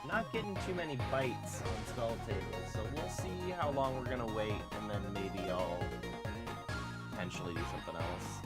not getting too many bites on Skull Table, so we'll see how long we're gonna wait, and then maybe I'll potentially do something else.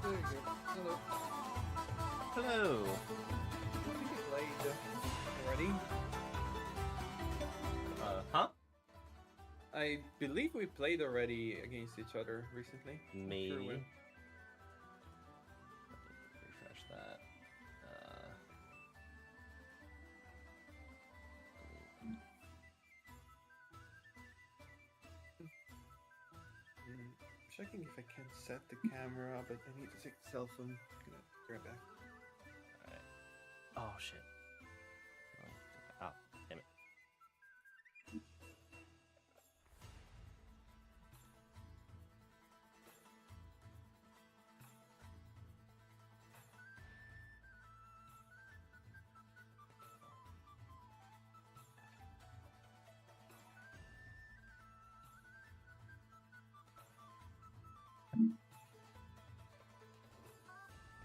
There you go. Hello. Hello! I think we played already. Huh? I believe we played already against each other recently. Not sure Maybe. when. Refresh that. Checking if I can set the camera, but I need to take the cell phone. Gonna be right back. Alright. Oh, shit. Oh, damn it.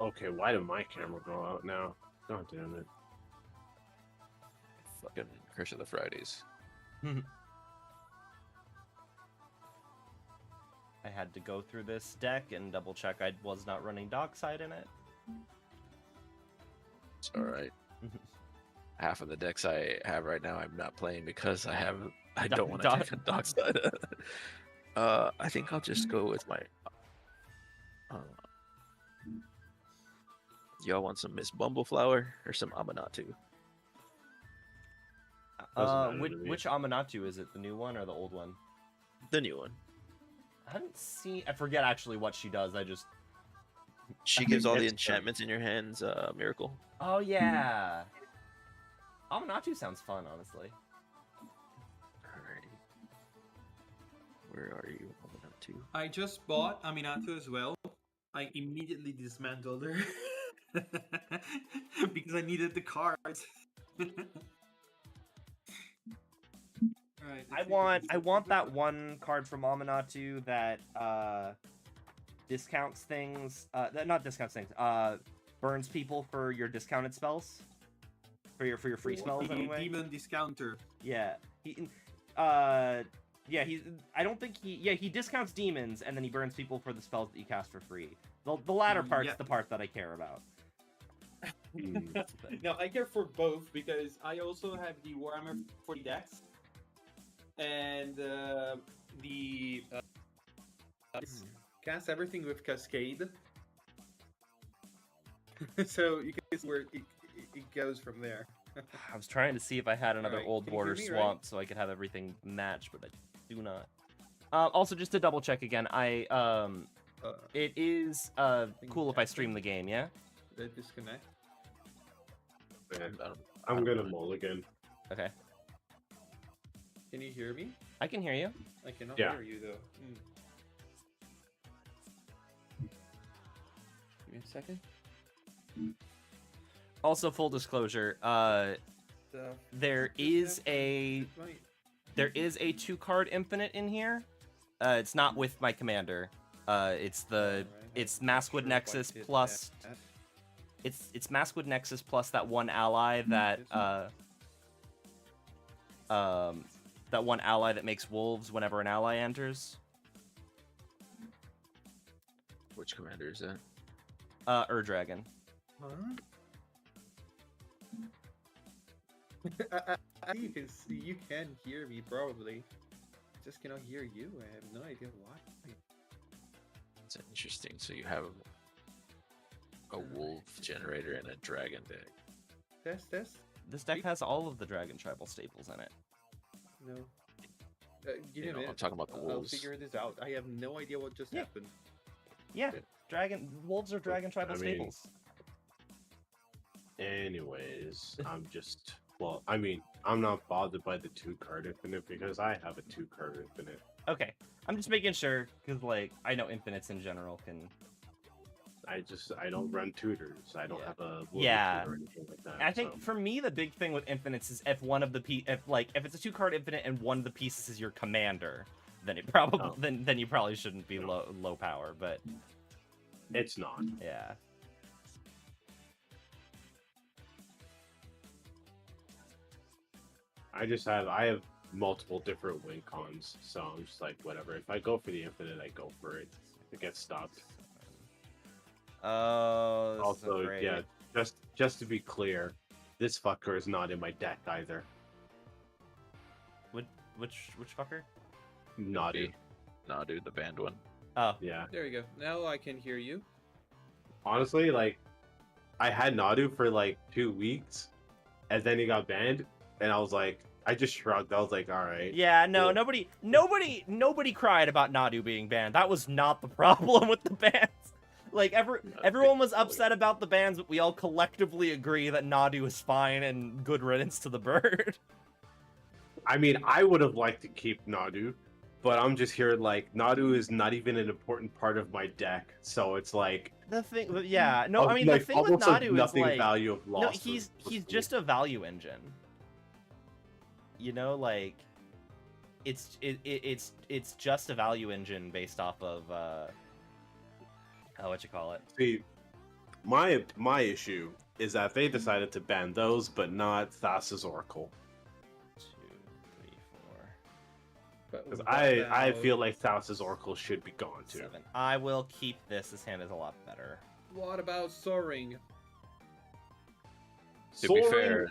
Okay, why did my camera go out now? God damn it. Fucking Crush of the Fridays. I had to go through this deck and double check I was not running Dockside in it. It's alright. half of the decks I have right now I'm not playing because I Do- don't want to dog- take a dog side. I think I'll just go with my. Uh, y'all want some Miss Bumbleflower or some Amanatu? Doesn't matter to me. Which Amanatu is it? The new one or the old one? The new one. I haven't seen. I forget actually what she does. I just. She I gives think all the it's enchantments in your hands. Miracle. Oh yeah. Amanatu sounds fun, honestly. Alrighty. Where are you, Amanatu? I just bought Aminato as well. I immediately dismantled her because I needed the cards. Alright, I want that one card from Amanatu that discounts things. Not discounts things. Burns people for your discounted spells. For your free spells the anyway. demon discounter. Yeah. He's. I don't think he. Yeah, he discounts demons and then he burns people for the spells that you cast for free. The latter part's Yeah. the part that I care about. Now I care for both because I also have the Warhammer 40 decks and cast everything with Cascade. So you can see where it goes from there. I was trying to see if I had another Alright, old can you hear border me, swamp so I could have everything match, but I do not. Also, just to double check again, it is cool if I stream the game, yeah? Did I disconnect? Man, I'm gonna mulligan. Okay. Can you hear me? I can hear you. I cannot Yeah. hear you though. Give me a second. Also, full disclosure, there is a 2-card infinite in here. It's not with my commander. It's Maskwood Nexus plus it's Maskwood Nexus plus that one ally that makes wolves whenever an ally enters. Which commander is that? Ur-Dragon. Huh? You can see, you can hear me probably. Just cannot hear you. I have no idea why. It's interesting. So you have a wolf generator and a dragon deck. Test. This deck has all of the Dragon Tribal staples in it. No. Give me a minute. I'm talking about the I'll wolves. figure this out. I have no idea what just happened. Yeah, wolves are Dragon Tribal I mean- staples. Anyways, I'm not bothered by the 2-card infinite because I have a 2-card infinite. Okay, I'm just making sure because I know infinites in general can. I don't run tutors. I don't have a Yeah. tutor or anything like that. I think so. for me the big thing with infinites is if one of the if it's a 2-card infinite and one of the pieces is your commander, then it probably then you probably shouldn't be low power. But It's not. yeah. I have multiple different win cons, so I'm just like, whatever. If I go for the infinite, I go for it. If it gets stopped. Oh, this Also, is great. yeah, just to be clear, this fucker is not in my deck either. Which fucker? Naughty. Nadu, the banned one. Oh, Yeah. There you go. Now I can hear you. Honestly, like, I had Nadu for like 2 weeks, and then he got banned, and I was like, I just shrugged. I was like, all right. yeah. No, Cool. nobody cried about Nadu being banned. That was not the problem with the bans. Like everyone was upset about the bans, but we all collectively agree that Nadu is fine and good riddance to the bird. I mean, I would have liked to keep Nadu, but I'm just here like, Nadu is not even an important part of my deck, so it's like... The thing, yeah, no, I mean like, the thing with almost like Nadu is nothing like, value of loss. no, he's just a value engine. You know, like, it's just a value engine based off of what you call it. See, my issue is that they decided to ban those, but not Thassa's Oracle. 2, 3, 4, But Because what I about- feel like Thassa's Oracle should be gone too. 7. I will keep this. This hand is a lot better. What about soaring? To be fair,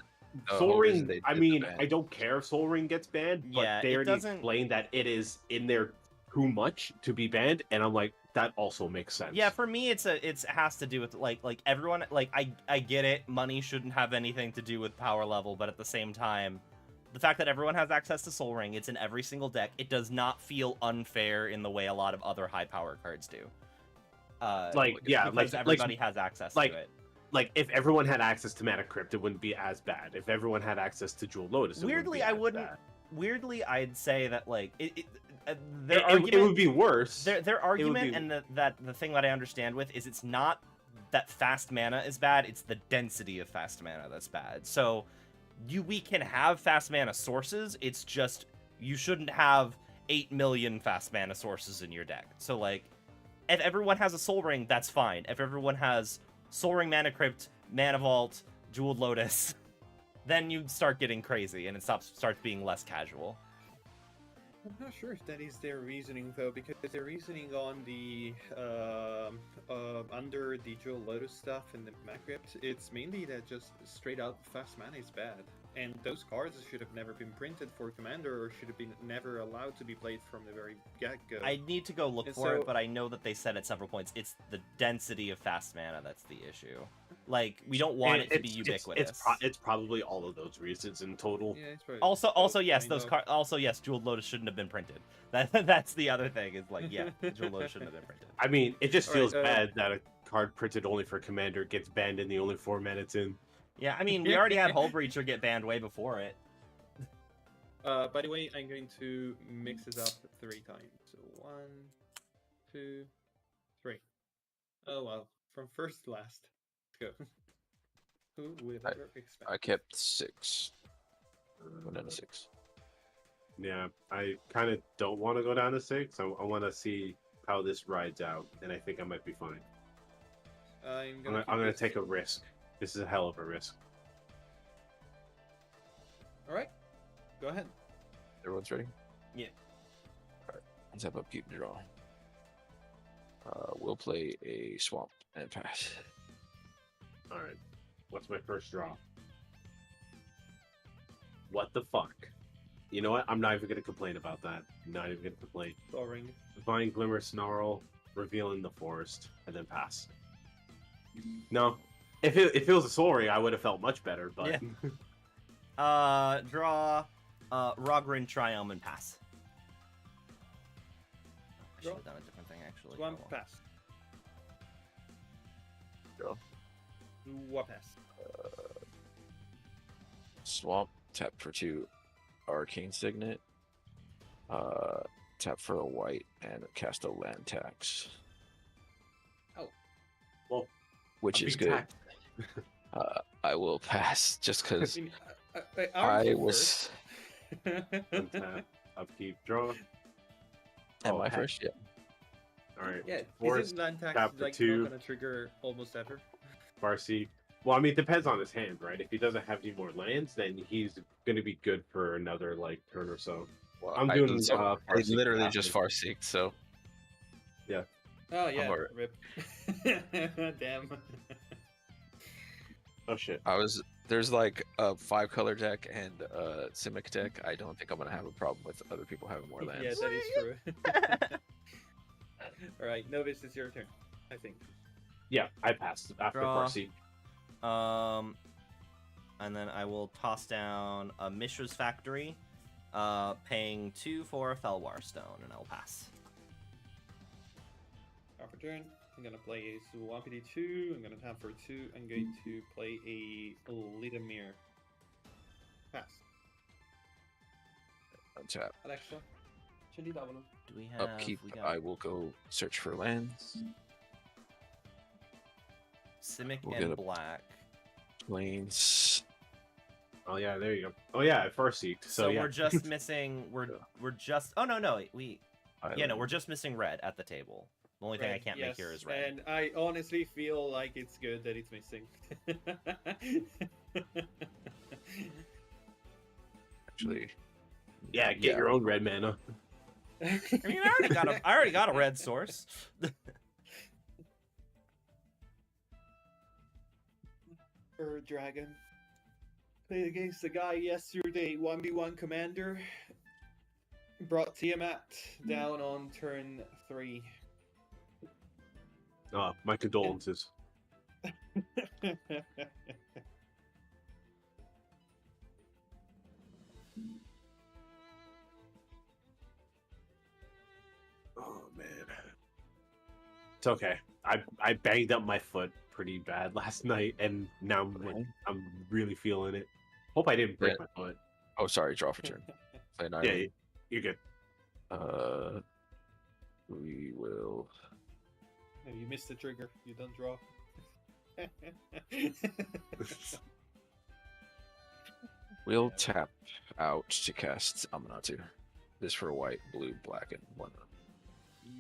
hope Soul is Ring. they I did the mean, ban. I don't care if Soul Ring gets banned, but Yeah, they it already doesn't- explained that it is in there too much to be banned, and I'm like, that also makes sense. Yeah, for me, it has to do with like everyone. Like I get it. Money shouldn't have anything to do with power level, but at the same time, the fact that everyone has access to Soul Ring, it's in every single deck. It does not feel unfair in the way a lot of other high power cards do. Because everybody has access to it. Like if everyone had access to Mana Crypt, it wouldn't be as bad. If everyone had access to Jewel Lotus, it Weirdly, wouldn't be I as wouldn't. bad. Weirdly, I'd say that like It argument would be worse. Their argument and the thing that I understand with is it's not that fast mana is bad, it's the density of fast mana that's bad. So we can have fast mana sources, it's just you shouldn't have 8 million fast mana sources in your deck. So like if everyone has a Soul Ring, that's fine. If everyone has Soul Ring, Mana Crypt, Mana Vault, Jeweled Lotus, then you start getting crazy and it starts being less casual. I'm not sure if that is their reasoning though, because their reasoning on the under the Jewel Lotus stuff and the Mana Crypt, it's mainly that just straight out fast mana is bad, and those cards should have never been printed for Commander, or should have been never allowed to be played from the very get-go. I need to go look And for it, so- but I know that they said at several points it's the density of fast mana that's the issue. Like we don't want it to be ubiquitous. It's probably all of those reasons in total. Yeah, it's probably Also yes, kind those of. cards. Also yes, Jeweled Lotus shouldn't have been printed. That's the other thing. Is like yeah, Jeweled Lotus shouldn't have been printed. I mean, it just feels Alright, bad that a card printed only for Commander gets banned in the only format it's in. Yeah, I mean we already had Hull Breacher get banned way before it. By the way, I'm going to mix it up 3 times. So 1, 2, 3. Oh well, from first to last. Let's go. Who would ever expect? I kept 6. Went down to 6. Yeah, I kind of don't want to go down to 6. I want to see how this rides out, and I think I might be fine. I'm I'm gonna take a risk. This is a hell of a risk. All right, go ahead. Everyone's ready? Yeah. Alright, let's have upkeep and draw. We'll play a swamp and pass. All right, what's my first draw? What the fuck? You know what? I'm not even gonna complain about that. I'm not even gonna complain. Soaring. Divine Glimmer Snarl, Revealing the Forest, and then pass. No, if it was a Soul Ring, I would have felt much better. But Yeah. Draw, Rogrin, Triumph, and pass. I should Draw. have done a different thing actually. Swamp Oh, well. pass. Draw. What pass? Swamp, tap for 2 Arcane Signet. Tap for a white and cast a land tax. Oh. Well, which I'm is being good. taxed. I will pass just because mean, I was. Untap, upkeep, draw. Am Oh, I heck. first? Yeah. All right. Yeah, Forest, isn't land tax tap for like 2. not gonna trigger almost ever? Farseek. Well, I mean, it depends on his hand, right? If he doesn't have any more lands, then he's going to be good for another like turn or so. Well, I'm I, doing, so I Farseek literally after. just far seeked, so Oh yeah, alright. rip. Damn. Oh shit. there's like a 5-color deck and a Simic deck. I don't think I'm gonna have a problem with other people having more lands. Yeah, that is true. All right, Novice, it's your turn. I think. Yeah, I passed after Draw. Farseek. And then I will toss down a Mishra's Factory, paying 2 for a Felwar Stone, and I'll pass. Half a turn. I'm gonna play a Swampity 2. I'm gonna tap for 2. I'm going to play a Lidamir. Pass. Untap. Alexa. Ce li davano? Do we have? Upkeep. We got I will go search for lands. Simic we'll and get a- Black. Lanes. Oh yeah, there you go. Oh yeah, I Farseeked. So yeah. we're just missing. We're just. Oh no, we. Yeah, no, we're just missing red at the table. The only thing I Red, can't make here yes, is red. And I honestly feel like it's good that it's missing. Actually, Yeah, get your own red mana. I mean, I already got a red source. Dragon. Played against the guy yesterday, 1v1 commander. Brought Tiamat down on turn 3. My condolences. Oh man, it's okay. I banged up my foot pretty bad last night, and now I'm really feeling it. Hope I didn't break my foot. Oh, sorry. Draw for turn. Play an Yeah, island. you're good. We will. No, you missed the trigger. You don't draw. We'll tap out to cast Amanatu. This for white, blue, black, and one.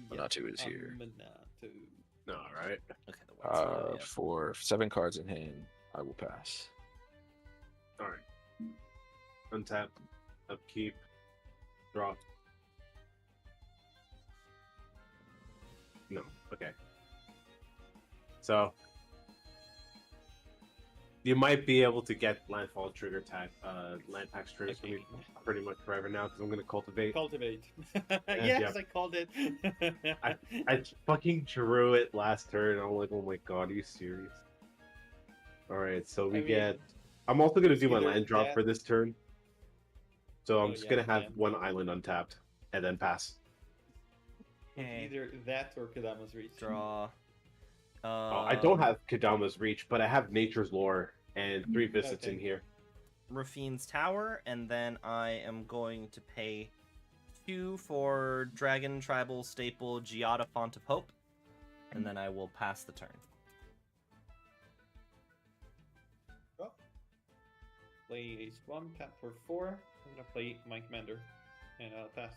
Amanatu is here. All right. Okay, the white's here, yeah. For 7 cards in hand, I will pass. All right. Untap, upkeep, draw. No. Okay. So you might be able to get landfall trigger tag, land tax triggers for me pretty much forever now because I'm gonna cultivate. Cultivate. Yes, yeah. I called it. I fucking drew it last turn. I'm like, oh my god, are you serious? All right, so we get. I'm also gonna do my land drop for this turn. So I'm just gonna have one island untapped and then pass. Either that or Kadama's Reach. Draw. I don't have Kadama's Reach, but I have Nature's Lore and 3 visits in here. Rafine's Tower, and then I am going to pay 2 for Dragon Tribal Staple Giada Font of Hope, and then I will pass the turn. Oh. Play a Swamp, tap for 4. I'm gonna play my commander, and I'll pass.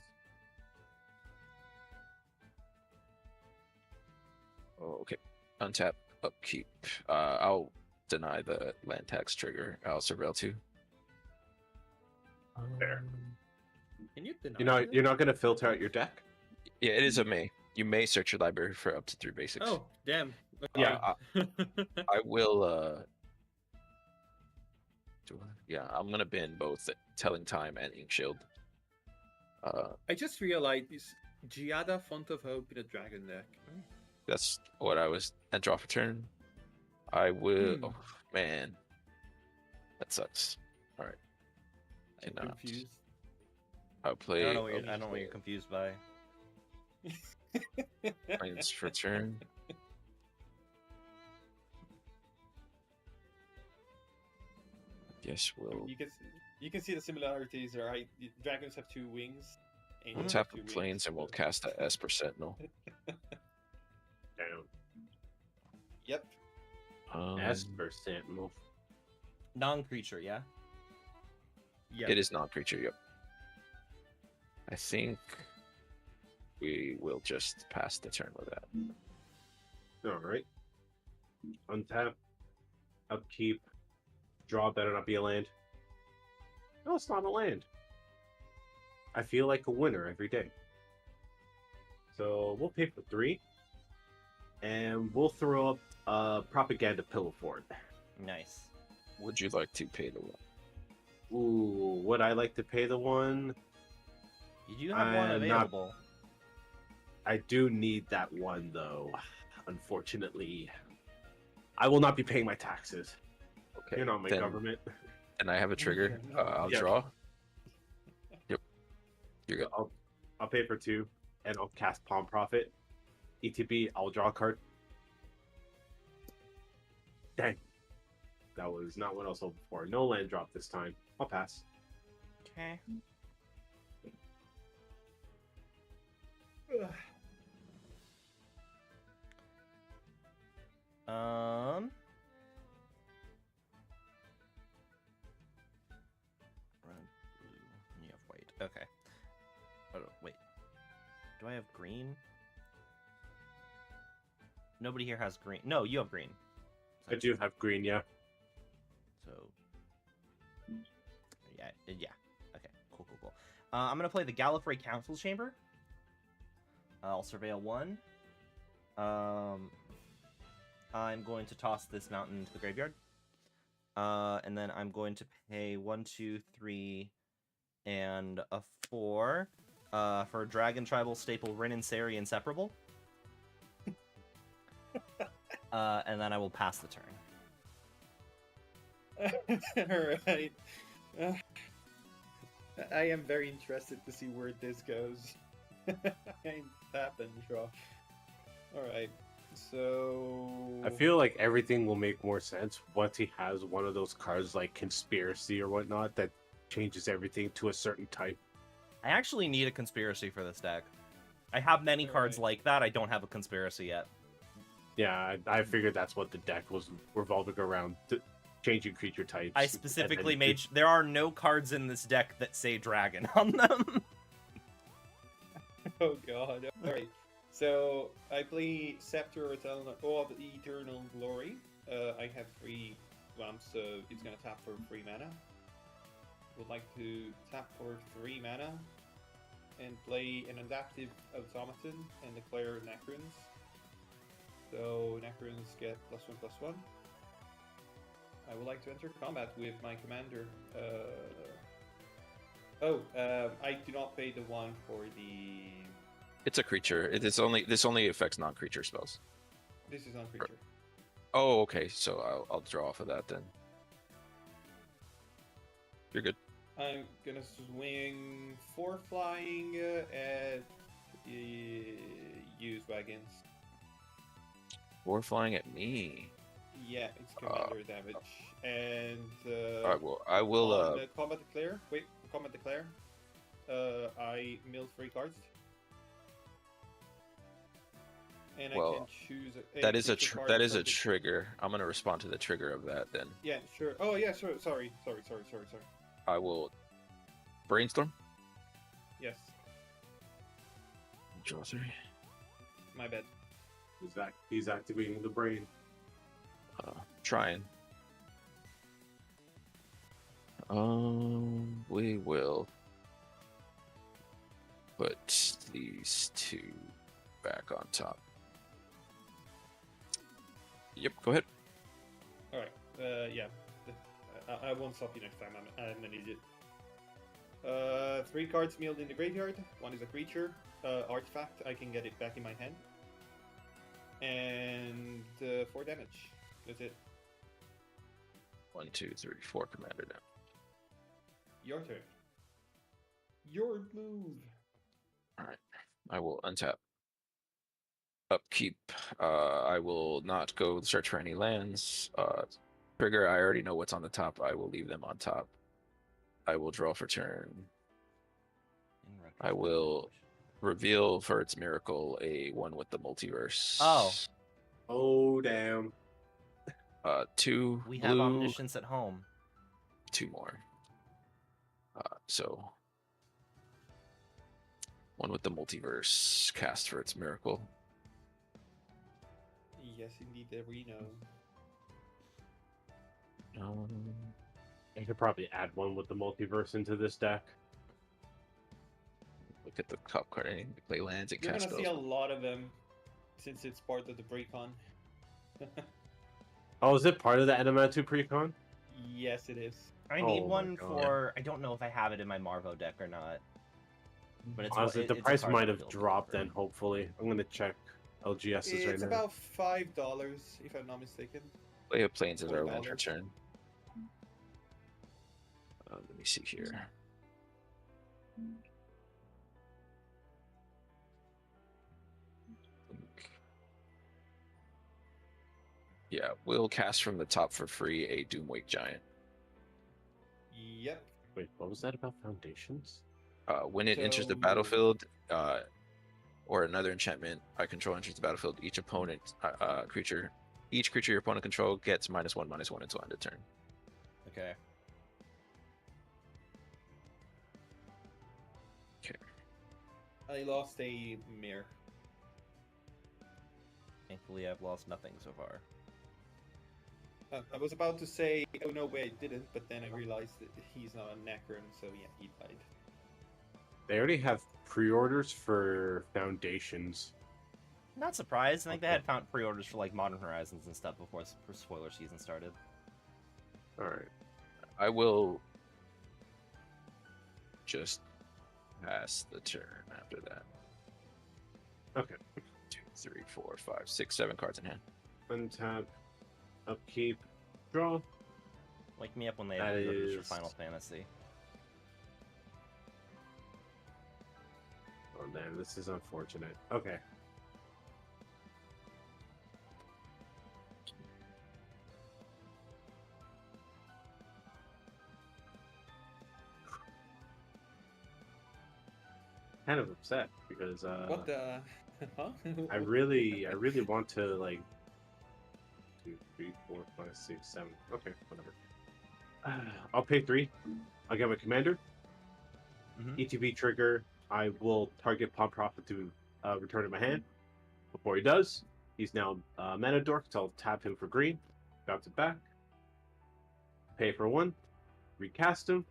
Oh, okay. Untap, upkeep. I'll deny the land tax trigger. I'll surveil 2. Fair. Can you deny You're not gonna filter out your deck? Yeah, it is a may. You may search your library for up to 3 basics. Oh, damn. Okay. Yeah. I will. Yeah, I'm gonna bin both Telling Time and Ink Shield. I just realized this Giada Font of Hope in a dragon deck. That's what I was. And draw for turn. I will. Oh man, that sucks. All right. I'm confused. I'll play. I don't know what you're confused by. Planes for turn. Yes, we'll. You can see the similarities, right? Dragons have 2 wings. We'll tap the planes and we'll cast a Esper Sentinel. Damn. Yep. Esper Sentinel. Non-creature, yeah? Yep. It is non-creature, yep. I think we will just pass the turn with that. Alright. Untap. Upkeep. Draw better not be a land. No, it's not a land. I feel like a winner every day. So we'll pay for 3. And we'll throw up a propaganda pillow for it. Nice. Would you like to pay the one? Ooh, would I like to pay the 1? You do have one available. I do need that 1 though. Unfortunately, I will not be paying my taxes. Okay. You're not my government. And I have a trigger. I'll draw. Yep. You're good. I'll pay for 2, and I'll cast Palm Prophet. ETB, I'll draw a card. Dang. That was not what I was hoping for. No land drop this time. I'll pass. Okay. You have white. Okay. Oh, wait. Do I have green? Nobody here has green. No, you have green. I do have green, yeah. So, yeah. Okay, cool. I'm gonna play the Gallifrey Council Chamber. I'll surveil 1. I'm going to toss this mountain into the graveyard. And then I'm going to pay 1, 2, 3, and a 4 for Dragon Tribal Staple Rin and Seri Inseparable. And then I will pass the turn. Alright. I am very interested to see where this goes. Tap and draw. Alright, so... I feel like everything will make more sense once he has one of those cards like Conspiracy or whatnot that changes everything to a certain type. I actually need a Conspiracy for this deck. I have many cards like that. I don't have a Conspiracy yet. Yeah, I figured that's what the deck was revolving around. Changing creature types. I specifically made... There are no cards in this deck that say dragon on them. Oh god. Alright. So, I play Scepter of Eternal Glory. I have 3 lumps, so it's gonna tap for 3 mana. Would like to tap for 3 mana and play an Adaptive Automaton and declare Necrons. So, Necrons get +1/+1. I would like to enter combat with my commander. I do not pay the 1 for the... It's a creature. This only affects non-creature spells. This is non-creature. Oh, okay. So I'll draw off of that then. You're good. I'm gonna swing 4 flying at use wagons. 4 flying at me. Yeah, it's commander damage. And All right, well, I will. on the combat declare. Wait, combat declare. I mill 3 cards. And I can choose. That is a trigger. I'm gonna respond to the trigger of that then. Yeah, sure. Oh yeah, sure. Sorry. I will brainstorm. Yes, Draw 3. my bad. He's activating the brain. Trying. We will put these 2 back on top. Yep, go ahead. All right. Yeah. I won't stop you next time. I'm an idiot. 3 cards milled in the graveyard. 1 is a creature. Artifact. I can get it back in my hand. And 4 damage. That's it. 1, 2, 3, 4 commander now. Your turn. Your move. Alright. I will untap. Upkeep. I will not go search for any lands. Trigger, I already know what's on the top. I will leave them on top. I will draw for turn. I will reveal for its miracle a 1 with the multiverse. Oh, damn. 2 We blue, have Omniscience at home. 2 more. So 1 with the multiverse. Cast for its miracle. Yes, indeed, there we know. I could probably add 1 with the multiverse into this deck. Look at the top card. I need to play lands and You're cast gonna see spells. a lot of them, since it's part of the Precon. Oh, is it part of the Animatu Precon? Yes, it is. I need Oh my one God. for... I don't know if I have it in my Marvo deck or not. But it's Honestly, the it's a price card might that have feels dropped over. then, hopefully. I'm going to check LGS's right It's now. about $5, if I'm not mistaken. Play of Plains as our land $4. for turn. Let me see here. Yeah, we'll cast from the top for free a Doomwake Giant. Yep. Wait, what was that about Foundations? When it enters the So- battlefield, or another enchantment I control enters the battlefield, each opponent creature, each creature your opponent control gets -1/-1 until end of turn. Okay. I lost a mirror. Thankfully, I've lost nothing so far. I was about to say, oh no, wait, I didn't, but then I realized that he's not a Necron, so yeah, he died. They already have pre-orders for Foundations. Not surprised. I think they Okay. had found pre-orders for like Modern Horizons and stuff before spoiler season started. All right. I will just pass the turn after that. Okay. 2, 3, 4, 5, 6, 7 cards in hand. Untap, upkeep, draw. Wake me up when they That have Reach for is- Final Fantasy. Oh damn, this is unfortunate. Okay. Kind of upset because What the? Huh? I really want to like 2, 3, 4, 5, 6, 7. Okay, whatever. I'll pay 3. I'll get my commander. Mhm. ETB trigger. I will target Pawn Prophet to return to my hand. Before he does, he's now mana dork, so I'll tap him for green. Bounce it back. Pay for 1. Recast him.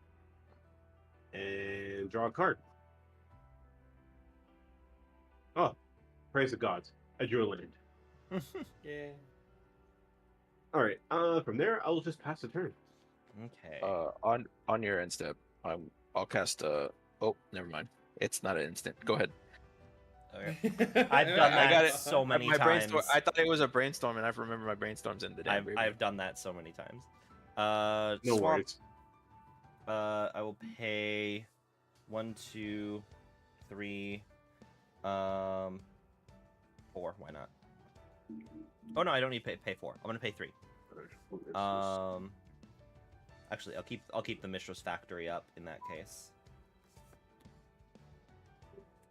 And draw a card. Oh, praise the gods. I drew a land. Yeah. Alright, from there, I will just pass the turn. Okay. On your end step, I'll cast oh, never mind. It's not an instant. Go ahead. Okay. I've done that I got it. so many My times. brainstorm. I thought it was a brainstorm, and I remember my brainstorms in the damn graveyard. I've done that so many times. No Swamp. worries. I will pay 1, 2, 3, 4. Why not? Oh no, I don't need to pay 4. I'm gonna pay 3. Actually, I'll keep the Mishra's Factory up in that case.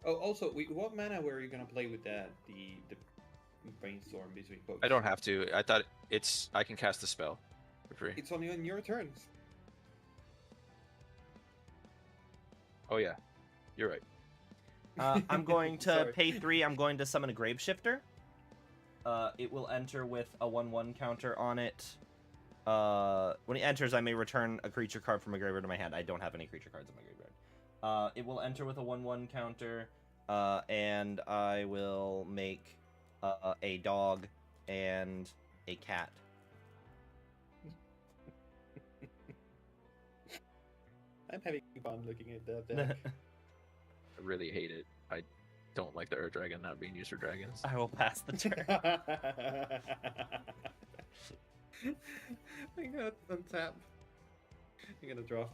Oh, also, what mana were you gonna play with that? The brainstorm between books. I don't have to. I thought I can cast a spell for free. It's only on your turns. Oh yeah, you're right. I'm going to Sorry. pay 3. I'm going to summon a Graveshifter. It will enter with a 1/1 counter on it. When it enters, I may return a creature card from my graveyard to my hand. I don't have any creature cards in my graveyard. It will enter with a 1/1 counter, and I will make a dog and a cat. I'm having fun looking at that deck. I really hate it. I don't like the Earth Dragon not being used for dragons. I will pass the turn. I'm gonna untap. I'm gonna draw.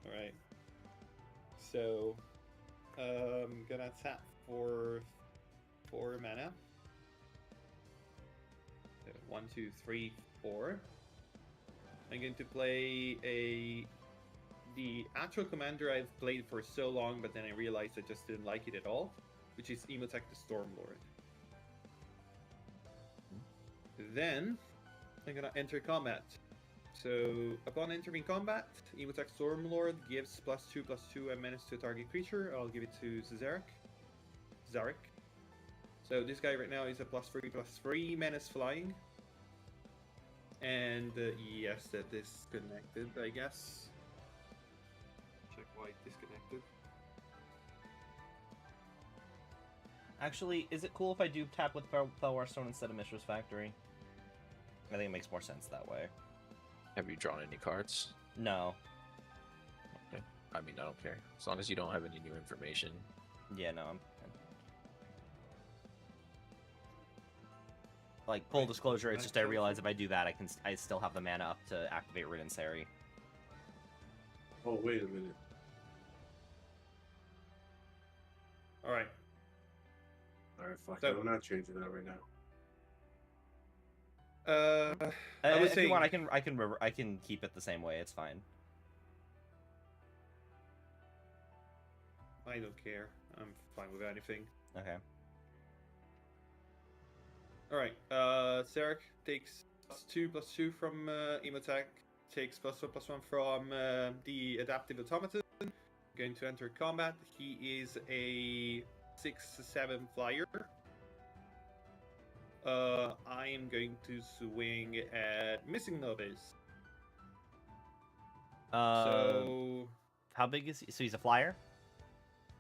Alright. So, gonna tap for 4 mana. So 1, 2, 3, 4. I'm going to play the actual commander I've played for so long, but then I realized I just didn't like it at all, which is Emotech the Stormlord. Then I'm gonna enter combat. So upon entering combat, Emotech Stormlord gives +2/+2 and menace to a target creature. I'll give it to Zarek. So this guy right now is a +3/+3 menace flying. And yes, that disconnected, I guess. Check why it disconnected. Actually, is it cool if I do tap with Felwar Stone instead of Mishra's Factory? I think it makes more sense that way. Have you drawn any cards? No. Okay. I mean, I don't care. As long as you don't have any new information. Yeah, no, I'm... Like, full disclosure, it's just I realize if I do that, I still have the mana up to activate Ridden Seri. Oh, wait a minute. Alright. Alright, fuck So- it. I'm not changing that right now. I was if saying, you want, I can keep it the same way. It's fine. I don't care. I'm fine with anything. Okay. Alright, Zarek takes +2/+2 from Emotech, takes +1/+1 from the Adaptive Automaton. Going to enter combat. He is a 6/7 flyer. I'm going to swing at Missing Novice. So How big is he? So he's a flyer?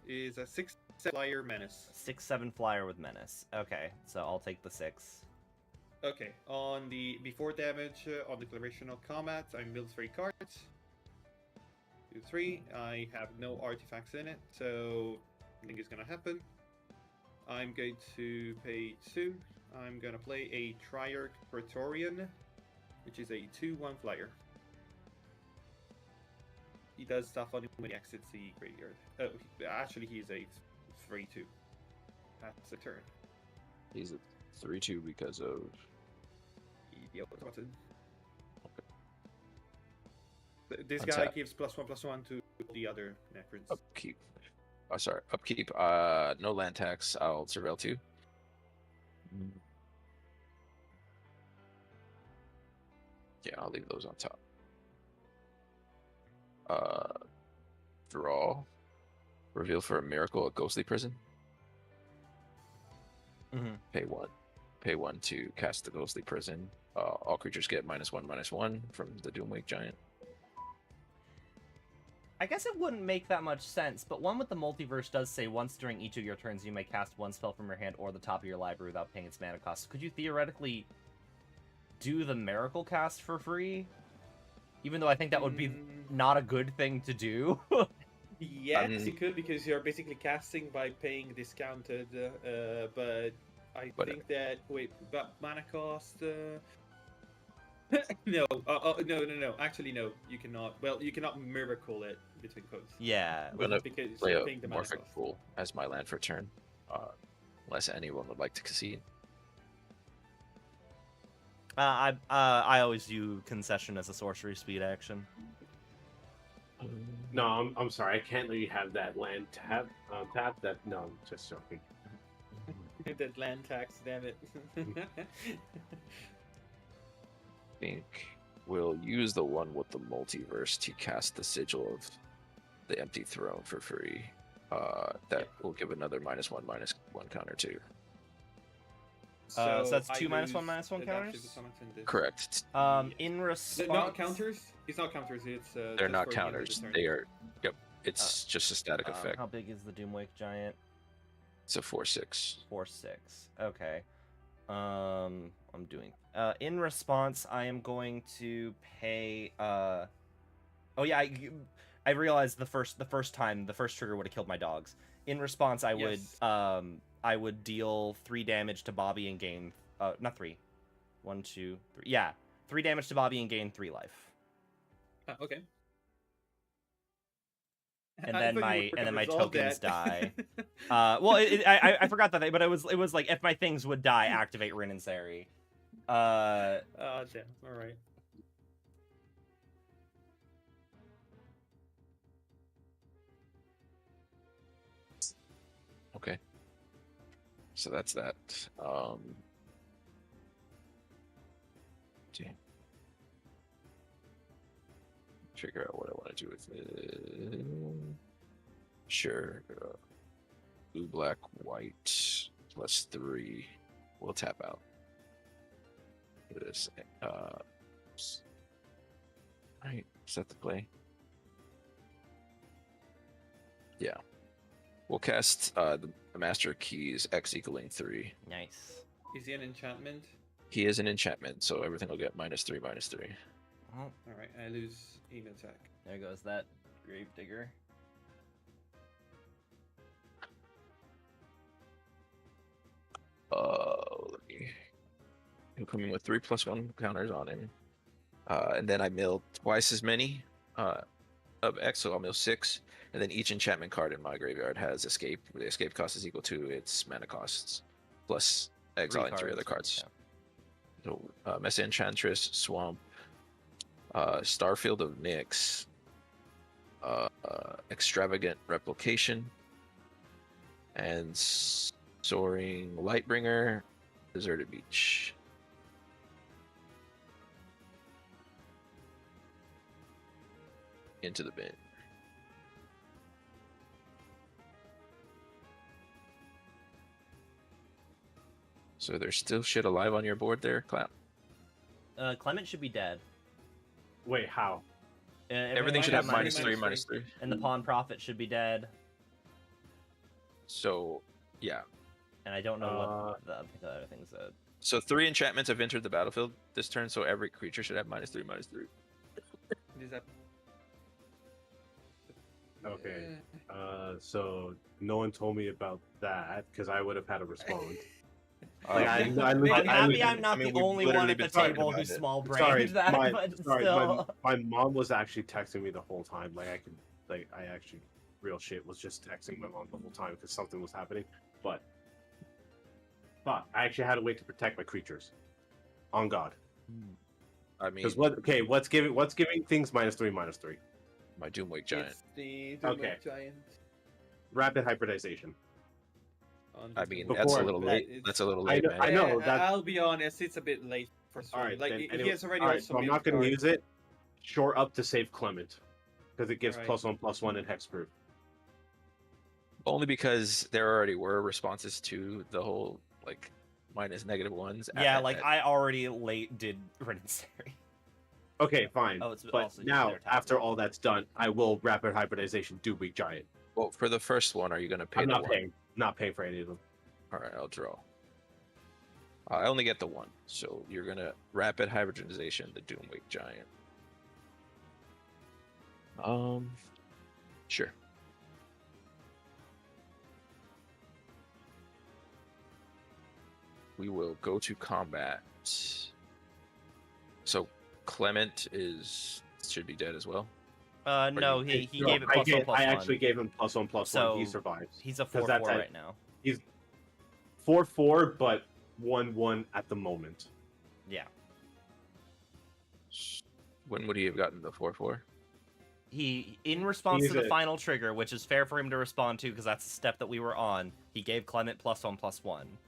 is a 6/7 flyer menace. 6/7 flyer with menace. Okay, so I'll take the 6. Okay, on the before damage on declaration of combat, I build 3 cards. Do 3. I have no artifacts in it, so nothing is gonna happen. I'm going to pay 2. I'm gonna play a Triarch Praetorian, which is a 2/1 flyer. He does stuff on him when he exits the graveyard. Oh, actually, he's a 3/2. That's a turn. He's a 3/2 because of. The other button. This Untap. guy gives +1/+1 to the other necrons. Upkeep. Oh, sorry. Upkeep. No land tax. I'll surveil 2. Yeah, I'll leave those on top. Draw. Reveal for a miracle a ghostly prison. Mm-hmm. Pay 1. Pay 1 to cast the ghostly prison. All creatures get -1/-1 from the Doomwake Giant. I guess it wouldn't make that much sense, but one with the multiverse does say once during each of your turns you may cast 1 spell from your hand or the top of your library without paying its mana cost. Could you theoretically do the miracle cast for free? Even though I think that would be not a good thing to do. Yes, you could, because you're basically casting by paying discounted, but I think that but mana cost. No, no. Actually, no. You cannot. Well, you cannot miracle it between quotes. Yeah, I'm gonna because play you're a paying the mana Morphic cost. Pool as my land for turn, unless anyone would like to concede. I always view concession as a sorcery speed action. No, I'm sorry. I can't let you have that land tap. That no, I'm just joking. That land tax, damn it. Think we'll use the one with the multiverse to cast the Sigil of the Empty Throne for free. That will give another -1/-1 counter too. So that's I 2 lose -1/-1 counters? adaptive summons in this. Correct. In response... Not counters? It's not counters, it's They're just not for the end of the counters. turn. They are. Yep. It's just a static effect. How big is the Doomwake Giant? It's a 4/6. 4/6. Okay. I'm doing. In response, I am going to pay. Oh yeah, I realized the first trigger would have killed my dogs. In response, I would I would deal 3 damage to Bobby and gain not 3, 1, 2, 3. Yeah, 3 damage to Bobby and gain 3 life. Okay. And then my tokens die. well, I forgot that, but it was like if my things would die, activate Rin and Sari. Oh damn! All right. Okay. So that's that. Damn. Figure out what I want to do with it. Sure. Blue, black, white, +3. We'll tap out. This. Right. Set the play. Yeah. We'll cast the Master Keys X equaling 3. Nice. Is he an enchantment? He is an enchantment, so everything will get -3/-3. Oh, All right, I lose an attack. there goes that Gravedigger. He'll come in with 3+1 counters on him, and then I mill twice as many of X, so I'll mill 6, and then each enchantment card in my graveyard has escape. The escape cost is equal to its mana costs plus exiling 3 other cards. Yeah. So Mesa Enchantress, Swamp, Starfield of Nyx, Extravagant Replication, and Soaring Lightbringer, Deserted Beach. Into the bin. So there's still shit alive on your board there, Clap? Clement should be dead. Wait, how? Everything should have -3/-3. And the Pawn Prophet should be dead. So, yeah. And I don't know what the other things So 3 enchantments have entered the battlefield this turn, so every creature should have -3/-3. Is that Okay. So no one told me about that because I would have had to respond. Like, I'm happy I'm not the only one at the table who's small-brained that, but still. My mom was actually texting me the whole time. I actually, real shit, was just texting my mom the whole time because something was happening. But I actually had to wait to protect my creatures. On God. I mean, Because what's giving things -3/-3? my Doomwake Giant. It's the Doomwake Giant. Rapid hybridization. I mean, Before- that's a little late. That's a little late, man. I know that. I'll be honest, it's a bit late for All right, like then, he anyway, has already all right, also so I'm made not going to cards. use it. Shore up to save Clement because it gives Right. +1/+1 and hexproof. Only because there already were responses to the whole like -1s. Yeah, like I already did Renaissance. Okay, fine. Oh, it's but also now, their time. after all that's done, I will rapid hybridization Doomwake Giant. Well, for the first one, are you going to pay I'm the not one? paying. Not paying for any of them. All right, I'll draw. I only get the one, so you're going to rapid hybridization the Doomwake Giant. Sure. We will go to combat. So Clement should be dead as well. No, he gave it +1/+1. I actually gave him +1/+1. So he survives. He's a 'Cause 4/4 right now. He's 4/4, but 1/1 at the moment. Yeah. When would he have gotten the 4/4? He, in response to the final trigger, which is fair for him to respond to because that's the step that we were on, he gave Clement +1/+1.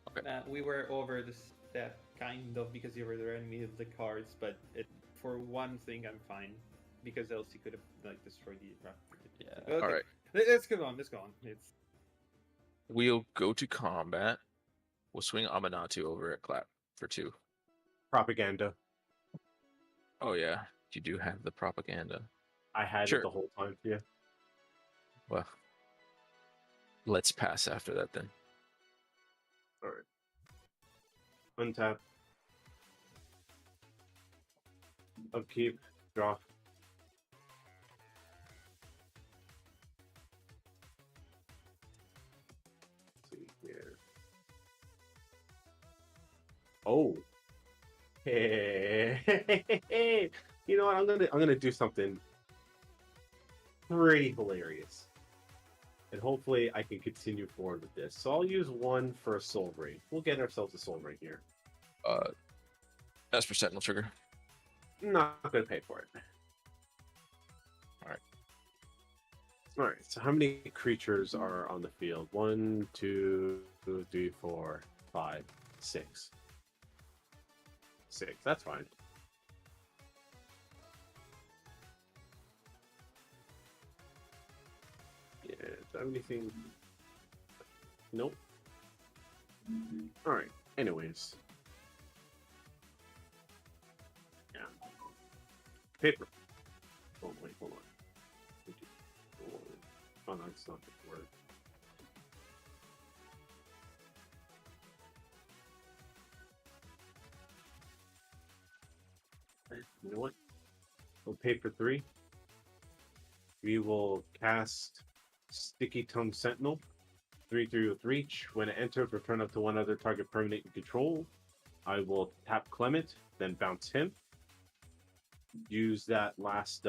Okay. We were over the step kind of because you were the enemy of the cards, but for one thing I'm fine because else he could have like destroyed the Yeah. Okay. All right. Let's go on. We'll go to combat. We'll swing Amanatu over at Clap for 2. Propaganda. Oh yeah, you do have the propaganda. I had Sure. it the whole time. Yeah. Well, let's pass after that then. All right. Untap. Upkeep. Draw. Let's see here. Oh. Hey. You know what? I'm gonna do something pretty hilarious. And hopefully I can continue forward with this. So I'll use 1 for a soul ring. We'll get ourselves a soul ring here. Esper Sentinel trigger. Not gonna pay for it. Alright, so how many creatures are on the field? 1, 2, 3, 4, 5, 6. 6, that's fine. Yeah, do I have anything? Nope. Alright, anyways. Yeah. Paper. Oh, wait, hold on. Oh, no, it's not the word. You know what? We'll pay for 3. We will cast Sticky Tongue Sentinel. 3/3 with reach. When it enters, return up to 1 other target permanent you control. I will tap Clement, then bounce him. Use that last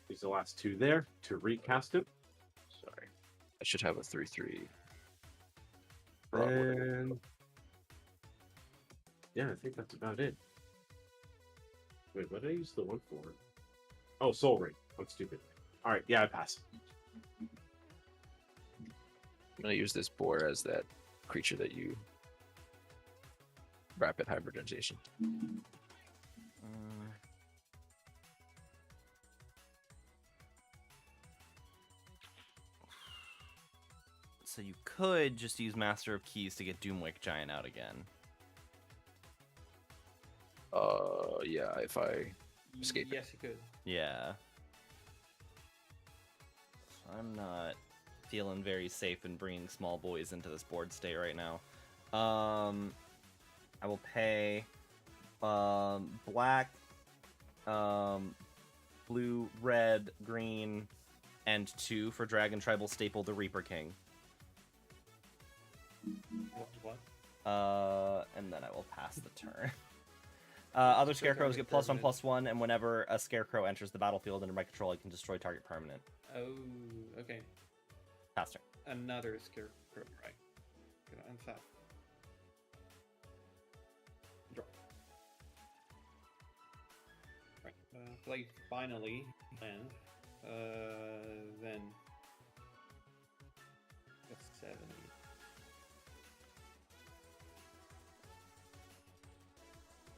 use the last 2 there to recast him. Sorry, I should have a 3/3. And yeah, I think that's about it. Wait, what did I use the 1 for? Oh, Soul Ring. I'm stupid. All right, yeah, I pass. I'm gonna use this boar as that creature that you rapid hybridization. So you could just use Master of Keys to get Doomwake Giant out again. Yeah, if I escape. Yes, you could. Yeah. So I'm not feeling very safe in bringing small boys into this board state right now. I will pay black, blue, red, green, and 2 for Dragon Tribal Staple the Reaper King. What? And then I will pass the turn. Other scarecrows get +1/+1, and whenever a scarecrow enters the battlefield under my control, I can destroy target permanent. Oh, okay. Pass turn. Another scarecrow, right? Gonna untap. Draw. Right. Play finally land. Then that's 70.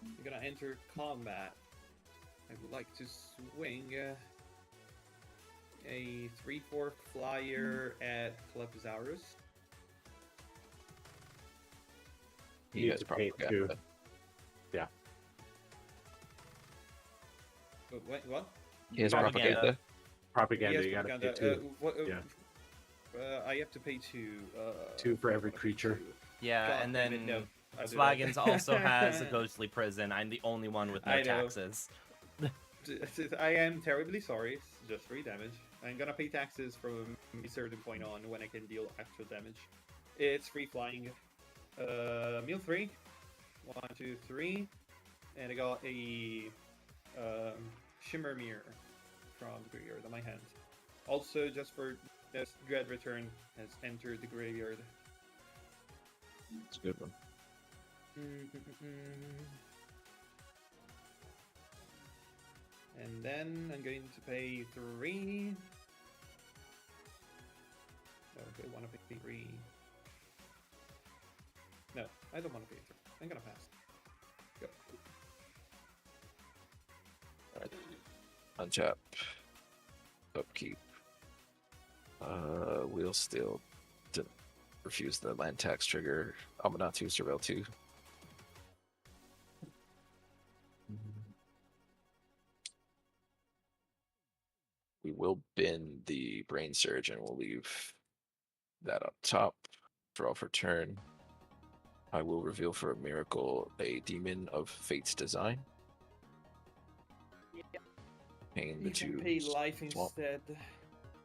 You're gonna enter combat. I would like to swing a 3/4 flyer at Calyptosaurus. He has propaganda. Yeah. What? He has propaganda. Propaganda. Yes, You gotta pay propaganda. 2. I have to pay 2. 2 for every creature. Yeah, God and damn then it, no. I'll do Swaggins that. also has a ghostly prison. I'm the only one with no I know. taxes. I am terribly sorry. It's just 3 damage. I'm gonna pay taxes from a certain point on when I can deal actual damage. It's free flying. Meal 3. 1, 2, 3. And I got a Shimmer Mirror from the graveyard on my hand. Also, just for this, Dread Return has entered the graveyard. It's a good one. And then I'm going to pay 3. No, I want to pay 3. No, I don't want to pay 3. I'm gonna pass. Go. Alright. Untap. Upkeep. Wheel Steel. Didn't refuse the land tax trigger. Amanatu, Surveil 2. We will bin the Brain Surge and we'll leave that up top. Draw for turn. I will reveal for a miracle a Demon of Fate's Design. Paying the You can 2 pay life swamp. instead.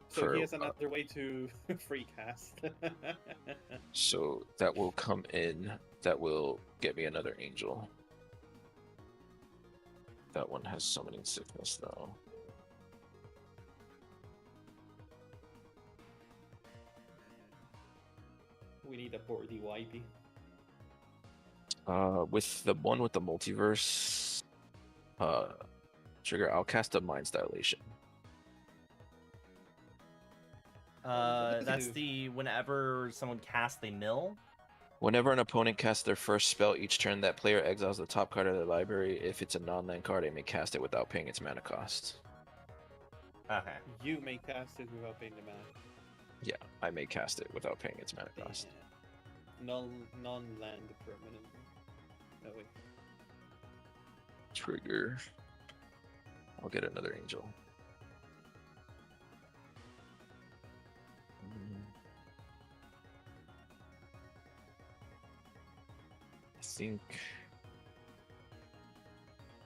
So For, here's another way to free cast. So that will come in. That will get me another angel. That one has summoning sickness though. We need a boardy wipey. With the one with the multiverse trigger, I'll cast a Mind's Dilation. That's the whenever someone casts, they mill. Whenever an opponent casts their first spell each turn, that player exiles the top card of their library. If it's a non-land card, it may cast it without paying its mana cost. Okay. You may cast it without paying the mana. Yeah, I may cast it without paying its mana cost. Non-land permanent. No wait. Trigger. I'll get another angel. I think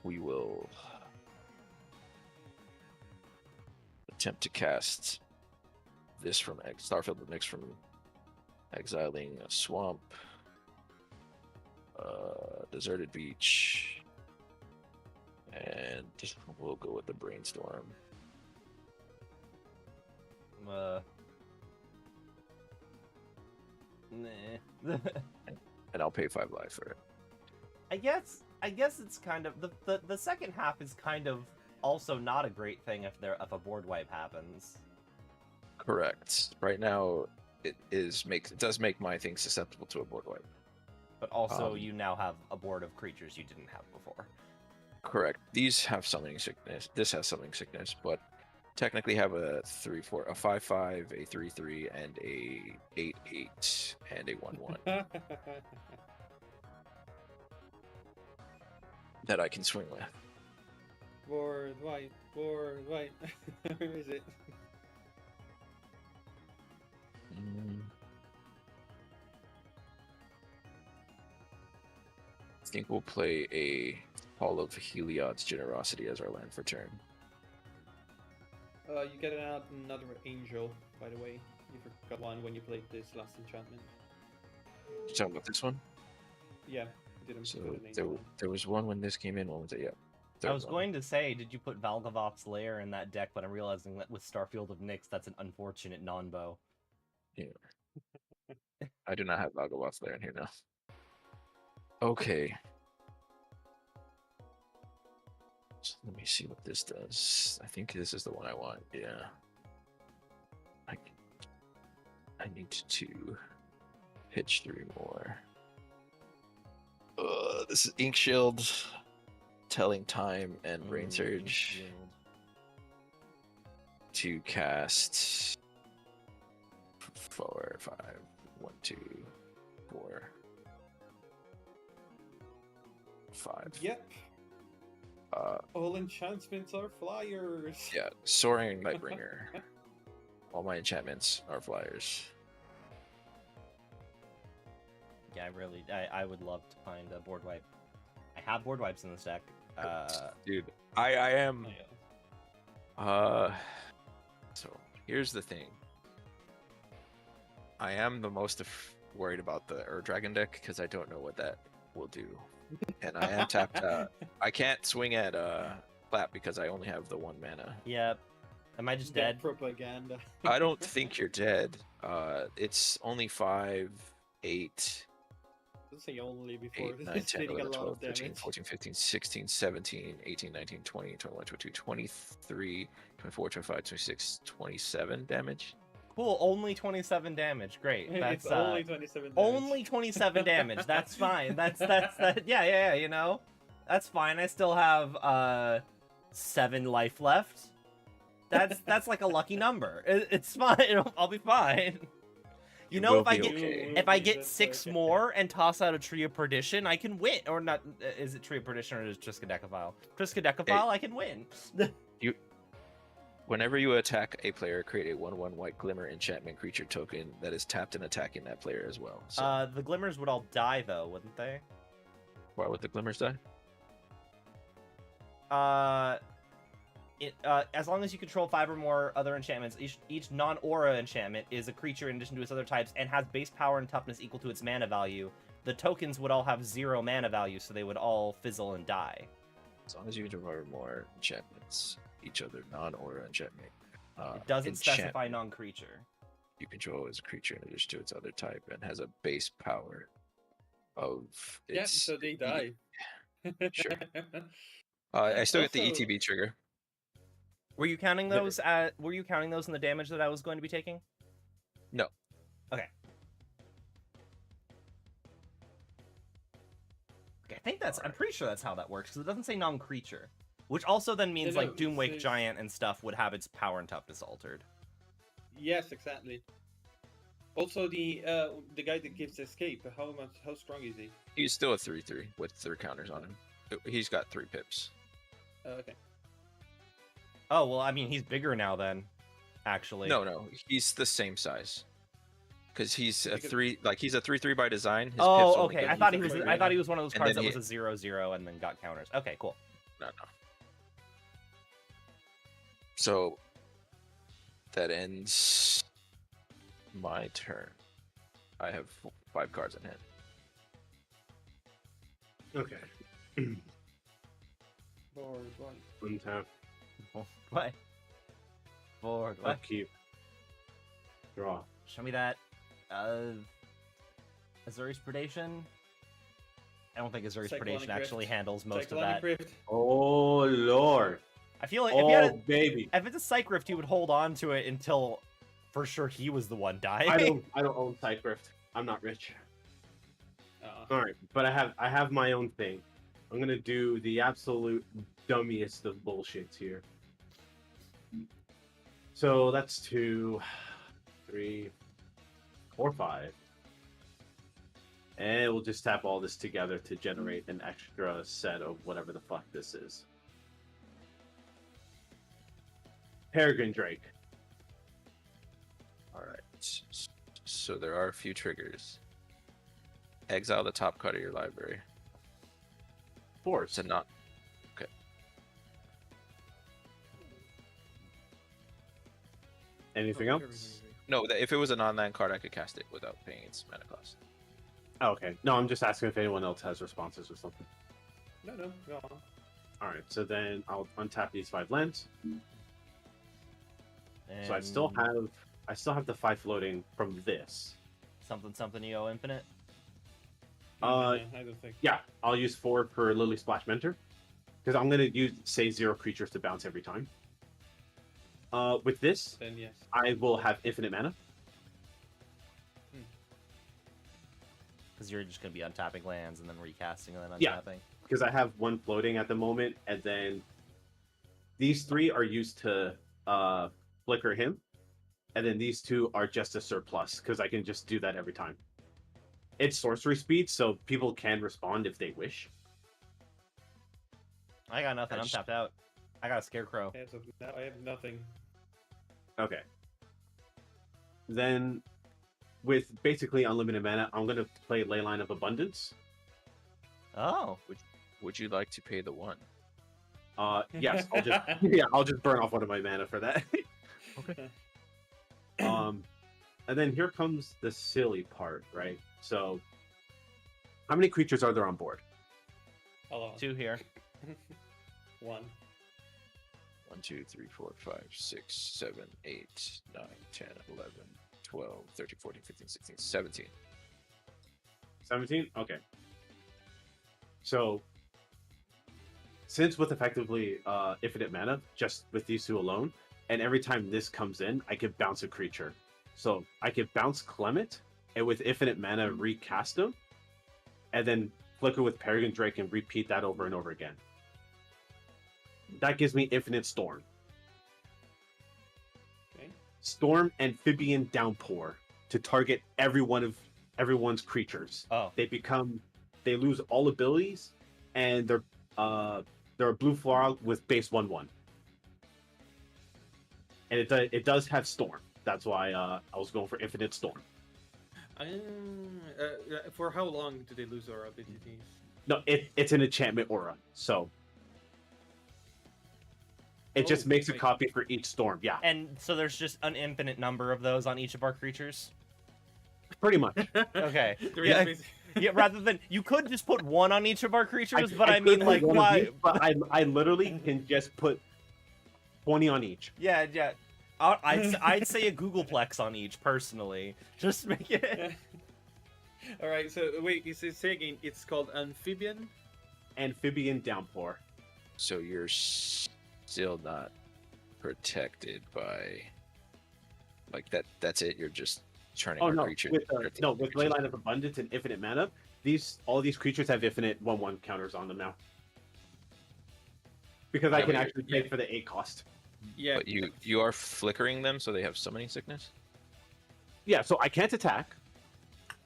we will attempt to cast this from Starfield the Nyx from exiling a swamp, deserted beach, and we'll go with the brainstorm. Nah. And I'll pay 5 life for it. I guess it's kind of the second half is kind of also not a great thing if a board wipe happens. Correct. Right now, it does make my thing susceptible to a board wipe. But also, you now have a board of creatures you didn't have before. Correct. These have summoning sickness. This has summoning sickness, but technically have a 3/4, a 5/5, a 3/3, and a 8/8, and a 1/1 that I can swing with. Board white. Where is it? I think we'll play a Hall of Heliod's Generosity as our land for turn. You get another angel, by the way. You forgot one when you played this last enchantment. You talking about this one? Yeah, you didn't So put an angel. there was one when this came in. One was it? Yeah. I was going to say, did you put Valgavoth's Lair in that deck, but I'm realizing that with Starfield of Nyx, that's an unfortunate non-bow. Yeah. I do not have Valgavoth's Lair in here now. Okay. So let me see what this does. I think this is the one I want. Yeah. I need to pitch 3 more. This is Ink Shield, Telling Time, and Brain Surge to cast 4, 5, 1, 2, 4, 5. Yep. All enchantments are flyers. Yeah, Soaring Lightbringer. All my enchantments are flyers. Yeah, I would love to find a board wipe. I have board wipes in this deck. Dude, I am. So here's the thing. I am the most worried about the Dragon deck because I don't know what that will do, and I am tapped out. I can't swing at Clap because I only have the 1 mana. Yep. Am I just dead? Propaganda. I don't think you're dead. It's only 5, 8. Let's say only before 8, 9, it's 10, taking 11, a lot 12, of 13, damage. 14, 15, 16, 17, 18, 19, 20, 21, 22, 23, 24, 25, 26, 27 damage. Cool, only 27 damage. Great. That's It's only 27 damage. only 27 damage. That's fine. That's yeah, you know. That's fine. I still have 7 life left. That's like a lucky number. It's fine. I'll be fine. You know, if I get 6 more and toss out a Tree of Perdition, I can win. Or not? Is it Tree of Perdition or is it Triskaidekaphile? Triskaidekaphile, I can win. Whenever you attack a player, create a 1/1 white glimmer enchantment creature token that is tapped and attacking that player as well. So, The glimmers would all die though, wouldn't they? why would the glimmers die? As long as you control 5 or more other enchantments, each non-aura enchantment is a creature in addition to its other types and has base power and toughness equal to its mana value. The tokens would all have 0 mana value, so they would all fizzle and die. As long as you control 5 or more enchantments, each other non-aura enchantment. It doesn't specify non-creature. You control as a creature in addition to its other type and has a base power of its... Yeah, so they die. Sure. I still get the Also- ETB trigger. Were you counting those in the damage that I was going to be taking? No. Okay. Okay, I think I'm pretty sure that's how that works, because it doesn't say non-creature. Which also then means, No, like, Doomwake says- Giant and stuff would have its power and toughness altered. Yes, exactly. Also, the guy that gives escape, how strong is he? He's still a 3/3 with 3 counters on him. He's got 3 pips. Okay. Oh, well, I mean, he's bigger now then, actually. No, he's the same size. Because he's a Because- 3, like he's a 3/3 by design. His pips Oh, only okay. go- I thought he he's was. a I thought he was one of those And cards then that was a 0/0 and then got counters. Okay, cool. No. So that ends my turn. I have 5 cards in hand. Okay. Board one. Untap. What? Board. What? Upkeep. Draw. Show me that. Azuri's Predation. I don't think Azuri's Cyclonic Predation Rift. actually handles most Cyclonic of that. Rift. Oh lord. I feel like Oh baby. if it's a Psych Rift, he would hold on to it until for sure he was the one dying. I don't own Cycrift. I'm not rich. Uh, Alright, but I have my own thing. I'm gonna do the absolute dummiest of bullshits here. So that's 2, 3, 4, 5. And we'll just tap all this together to generate an extra set of whatever the fuck this is. Peregrine Drake. Alright. So there are a few triggers. Exile the top card of your library. Force. It's a not. Okay. Anything Oh, else? No, if it was a non-land card, I could cast it without paying its mana cost. Oh, okay. No, I'm just asking if anyone else has responses or something. No, go on. All right. So then I'll untap these 5 lands. And So I still have the 5 floating from this. something EO infinite. I don't think. Yeah, I'll use 4 for Lily Splash Mentor because I'm gonna use say 0 creatures to bounce every time. With this, Then yes. I will have infinite mana. Because you're just gonna be untapping lands and then recasting and then Yeah. untapping. Because I have 1 floating at the moment, and then these 3 are used to flicker him, and then these 2 are just a surplus because I can just do that every time. It's sorcery speed, so people can respond if they wish. I got nothing. I'm tapped out. I got a scarecrow. As of now, I have nothing. Okay. Then, with basically unlimited mana, I'm gonna play Leyline of Abundance. Oh. Would you like to pay the 1? Yes, I'll just burn off 1 of my mana for that. Okay. And then here comes the silly part, right? So, how many creatures are there on board? A lot. 2 here. 1. 1, 2, 3, 4, 5, 6, 7, 8, 9, 10, 11, 12, 13, 14, 15, 16, 17. 17? Okay. So, since with effectively infinite mana, just with these 2 alone, and every time this comes in, I could bounce a creature. So, I could bounce Clement, and with infinite mana, recast him, and then flicker with Peregrine Drake and repeat that over and over again. That gives me infinite Storm. Okay. Storm Amphibian Downpour to target everyone's creatures. Oh. They lose all abilities, and they're a blue frog with base 1/1. And it does have Storm. That's why I was going for infinite Storm. For how long do they lose our abilities? No, it's an enchantment aura, so it just makes a wait. copy for each storm. Yeah, And so there's just an infinite number of those on each of our creatures? pretty much. Okay. There Yeah. is Yeah, rather than... You could just put 1 on each of our creatures, but I mean, could like, put one of why... each, but I literally can just put 20 on each. Yeah. I'd say a Googleplex on each, personally. Just make it... All right. So wait, say again. It's called Amphibian. Amphibian Downpour. So you're still not protected by like that. That's it. You're just turning Oh our no, creature. with Leyline of Abundance and infinite mana, all these creatures have infinite 1/1 counters on them now. Because I Yeah, can but actually pay for the 8 cost. Yeah. But you are flickering them, so they have summoning sickness. Yeah, so I can't attack,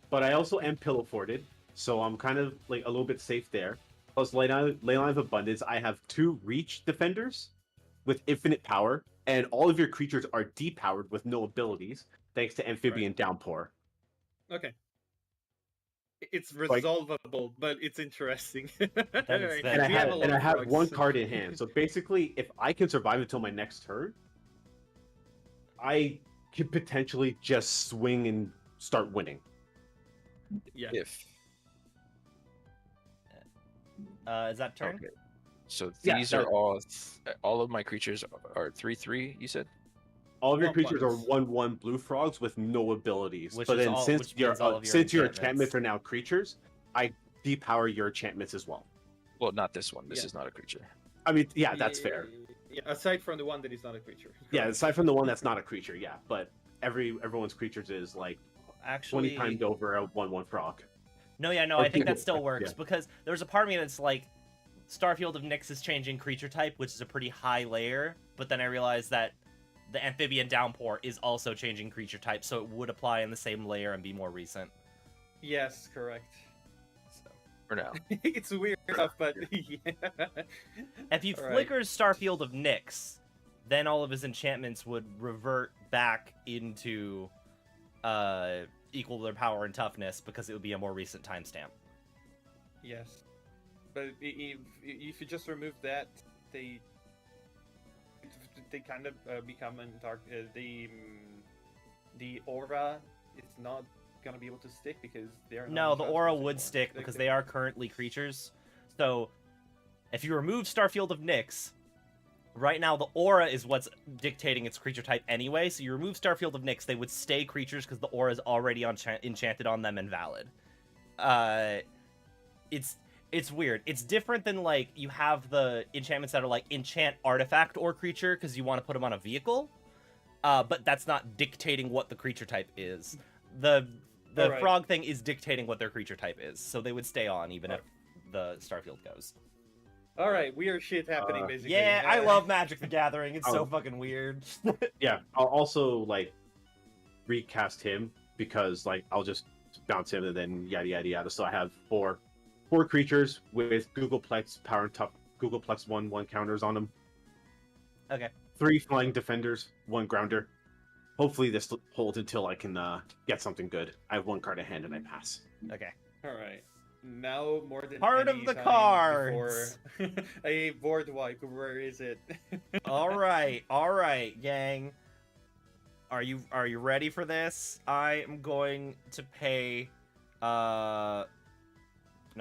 but I also am pillow forted, so I'm kind of like a little bit safe there. Plus Leyline of Abundance, I have 2 reach defenders with infinite power, and all of your creatures are depowered with no abilities, thanks to Amphibian Downpour. Okay. It's resolvable, but it's interesting. Alright. And I We have a lot have of frogs. 1 card in hand. So basically, if I can survive until my next turn, I could potentially just swing and start winning. Yeah. If Is that turn? okay, so Yeah, these are all of my creatures are 3/3. You said. All of your Well, creatures are once. 1/1 blue frogs with no abilities. Which but is then all- since which means all of your your enchantments. enchantments are now creatures, I depower your enchantments as well. Well, not this one. This Yeah. is not a creature. I mean, yeah, that's fair. Yeah, aside from the one that is not a creature. Yeah, aside from the one that's not a creature, yeah. But everyone's creatures is like 20 Actually... times over a 1/1 frog. No, I think people- that still works, yeah. because there's a part of me that's like, Starfield of Nyx is changing creature type, which is a pretty high layer, but then I realized that the Amphibian Downpour is also changing creature type, so it would apply in the same layer and be more recent. Yes, correct. So. For now. It's weird stuff, but yeah. If he Alright. flickers Starfield of Nyx, then all of his enchantments would revert back into equal their power and toughness, because it would be a more recent timestamp. Yes. but if you just remove that, they kind of become the aura is not gonna be able to stick because they're No, the aura non-translucent would anymore. stick because they are currently creatures. So, if you remove Starfield of Nyx, right now the aura is what's dictating its creature type anyway. So you remove Starfield of Nyx, they would stay creatures because the aura is already enchanted on them and valid. It's weird. It's different than like you have the enchantments that are like enchant artifact or creature because you want to put them on a vehicle. But that's not dictating what the creature type is. The Alright. frog thing is dictating what their creature type is, so they would stay on even if the Starfield goes. All right, weird shit happening basically. Yeah, I love Magic the Gathering. It's so Oh. fucking weird. Yeah, I'll also like recast him because like I'll just bounce him and then yada yada yada. So I have four creatures with Googleplex power and tough Googleplex 1/1 counters on them. Okay. 3 flying defenders, 1 grounder. Hopefully this holds until I can get something good. I have 1 card at hand and I pass. Okay. All right. Now more than Part any of the time cards. before a board wipe. Where is it? all right, gang. Are you ready for this? I am going to pay. No,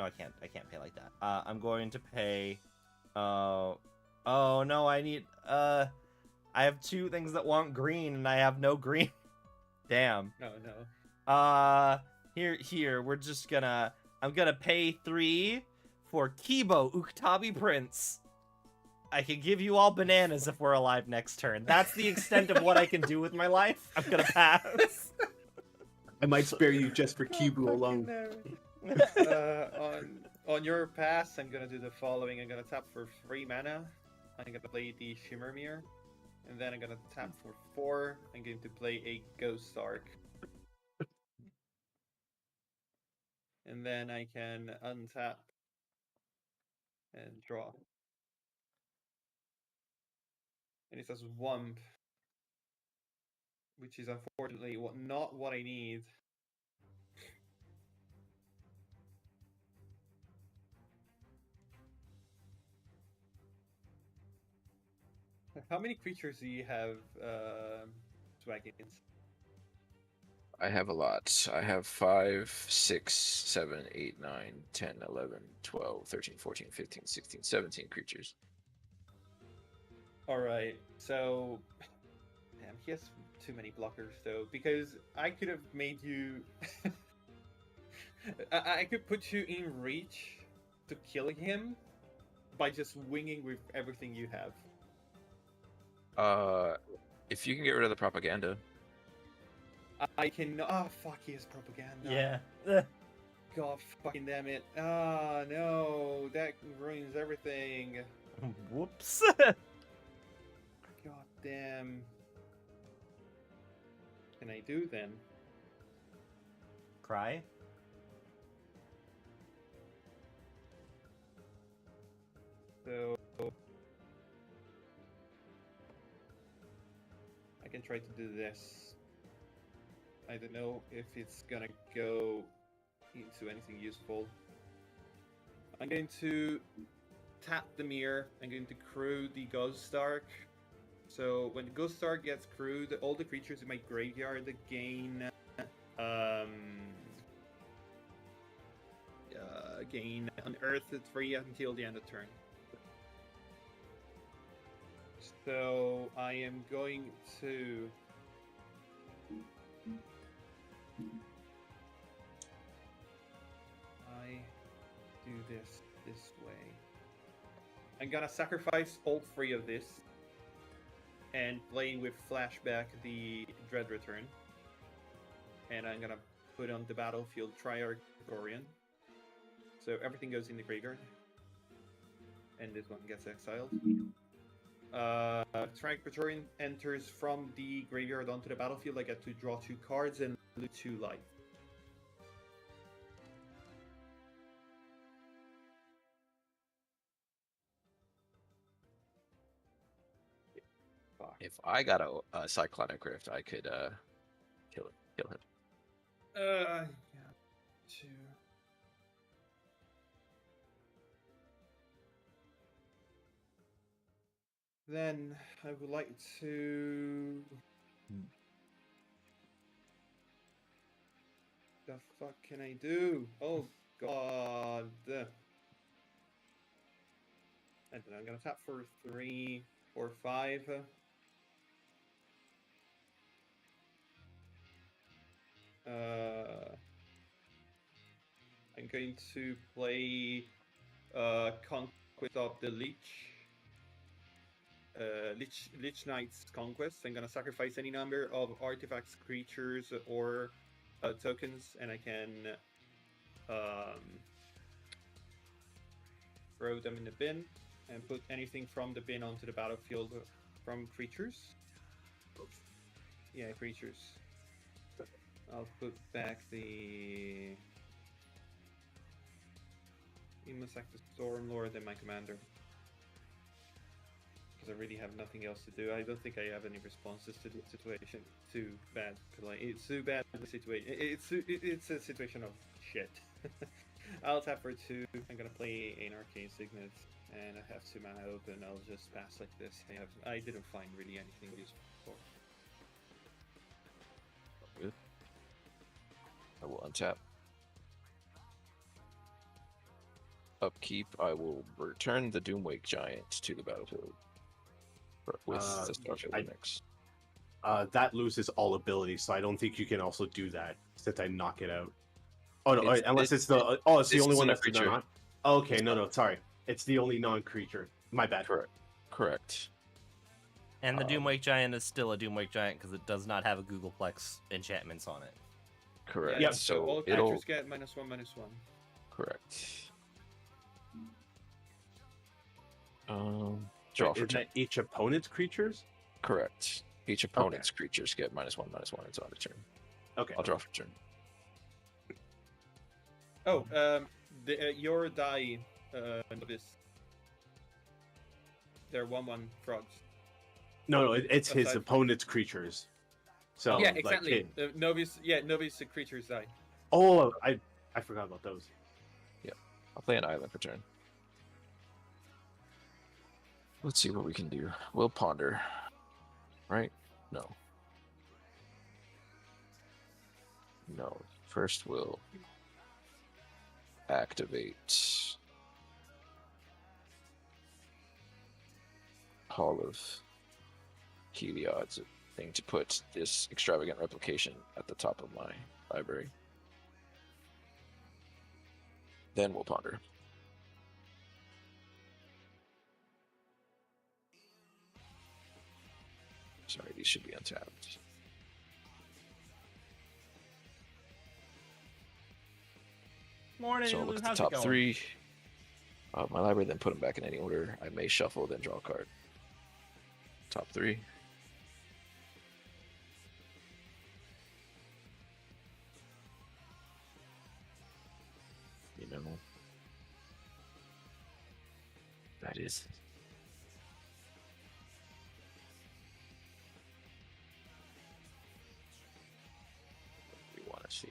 I can't pay like that. I'm going to pay. Oh no, I need. I have 2 things that want green, and I have no green. Damn. No. Here. We're just gonna. I'm gonna pay 3 for Kibo Uktabi Prince. I can give you all bananas if we're alive next turn. That's the extent of what I can do with my life. I'm gonna pass. I might spare you just for Kibu alone. On your pass, I'm gonna do the following. I'm gonna tap for 3 mana. I'm gonna play the Shimmer Mirror, and then I'm gonna tap for 4. I'm going to play a Ghost Arc. And then I can untap and draw. And it says Wump, which is unfortunately not what I need. How many creatures do you have, Swaggins? I have a lot. I have 5, 6, 7, 8, 9, 10, 11, 12, 13, 14, 15, 16, 17 creatures. Alright, so... Damn, he has too many blockers, though, because I could have made you... I could put you in reach to kill him by just winging with everything you have. If you can get rid of the propaganda. I can... Oh, fuck, he has propaganda. Yeah. God fucking damn it. Ah, no, that ruins everything. Whoops. God damn. What can I do then? Cry. So... I can try to do this. I don't know if it's gonna go into anything useful. I'm going to tap the mirror. I'm going to crew the Ghost Arc. So when the Ghost Arc gets crewed, all the creatures in my graveyard gain gain unearthed 3 until the end of turn. So I am going to do this way. I'm gonna sacrifice all 3 of this and play with flashback the Dread Return. And I'm gonna put on the battlefield Triarch Gorian. So everything goes in the graveyard. And this one gets exiled. Triarch Praetorian enters from the graveyard onto the battlefield. I get to draw 2 cards and lose 2 life. Fuck. If I got a Cyclonic Rift, I could kill him. Yeah, 2. Then I would like to. The fuck can I do? Oh god. I don't know, I'm gonna tap for 3 or 5. I'm going to play Conquest of the Lich. Lich Knight's Conquest. I'm gonna sacrifice any number of artifacts, creatures, or tokens, and I can throw them in the bin and put anything from the bin onto the battlefield from creatures. Yeah, creatures. I'll put back the Imosactus Stormlord and my commander. Because I really have nothing else to do. I don't think I have any responses to the situation. Too bad. Like, it's too bad the situation. It's a situation of shit. I'll tap for 2. I'm gonna play an Arcane Signet, and I have 2 mana open. I'll just pass like this. I didn't find really anything useful. Good. I will untap. Upkeep, I will return the Doomwake Giant to the battlefield with the Starfield mix. That loses all abilities, so I don't think you can also do that since I knock it out. Oh no, unless it's the it's the only one that's not. Okay, no, sorry, it's the only non-creature. My bad. Correct. And the Doomwake Giant is still a Doomwake Giant because it does not have a Googleplex enchantments on it. Correct. Yeah, so all creatures get -1/-1. Correct. Draw for turn. Each opponent's creatures? Correct. Each opponent's creatures get -1/-1 until end of turn. Okay. I'll draw for turn. Oh, your die, this. They're 1/1 frogs. No, it's his opponent's creatures. So yeah, exactly. Novice creatures die. Oh, I forgot about those. Yeah, I'll play an island for turn. Let's see what we can do. We'll ponder. Right? No. No. First we'll activate Hall of Heliod's thing to put this extravagant replication at the top of my library. Then we'll ponder. Sorry, these should be untapped. Morning, so I'll look at the top 3 of my library, then put them back in any order. I may shuffle, then draw a card. Top 3. You know, that is. We want to see.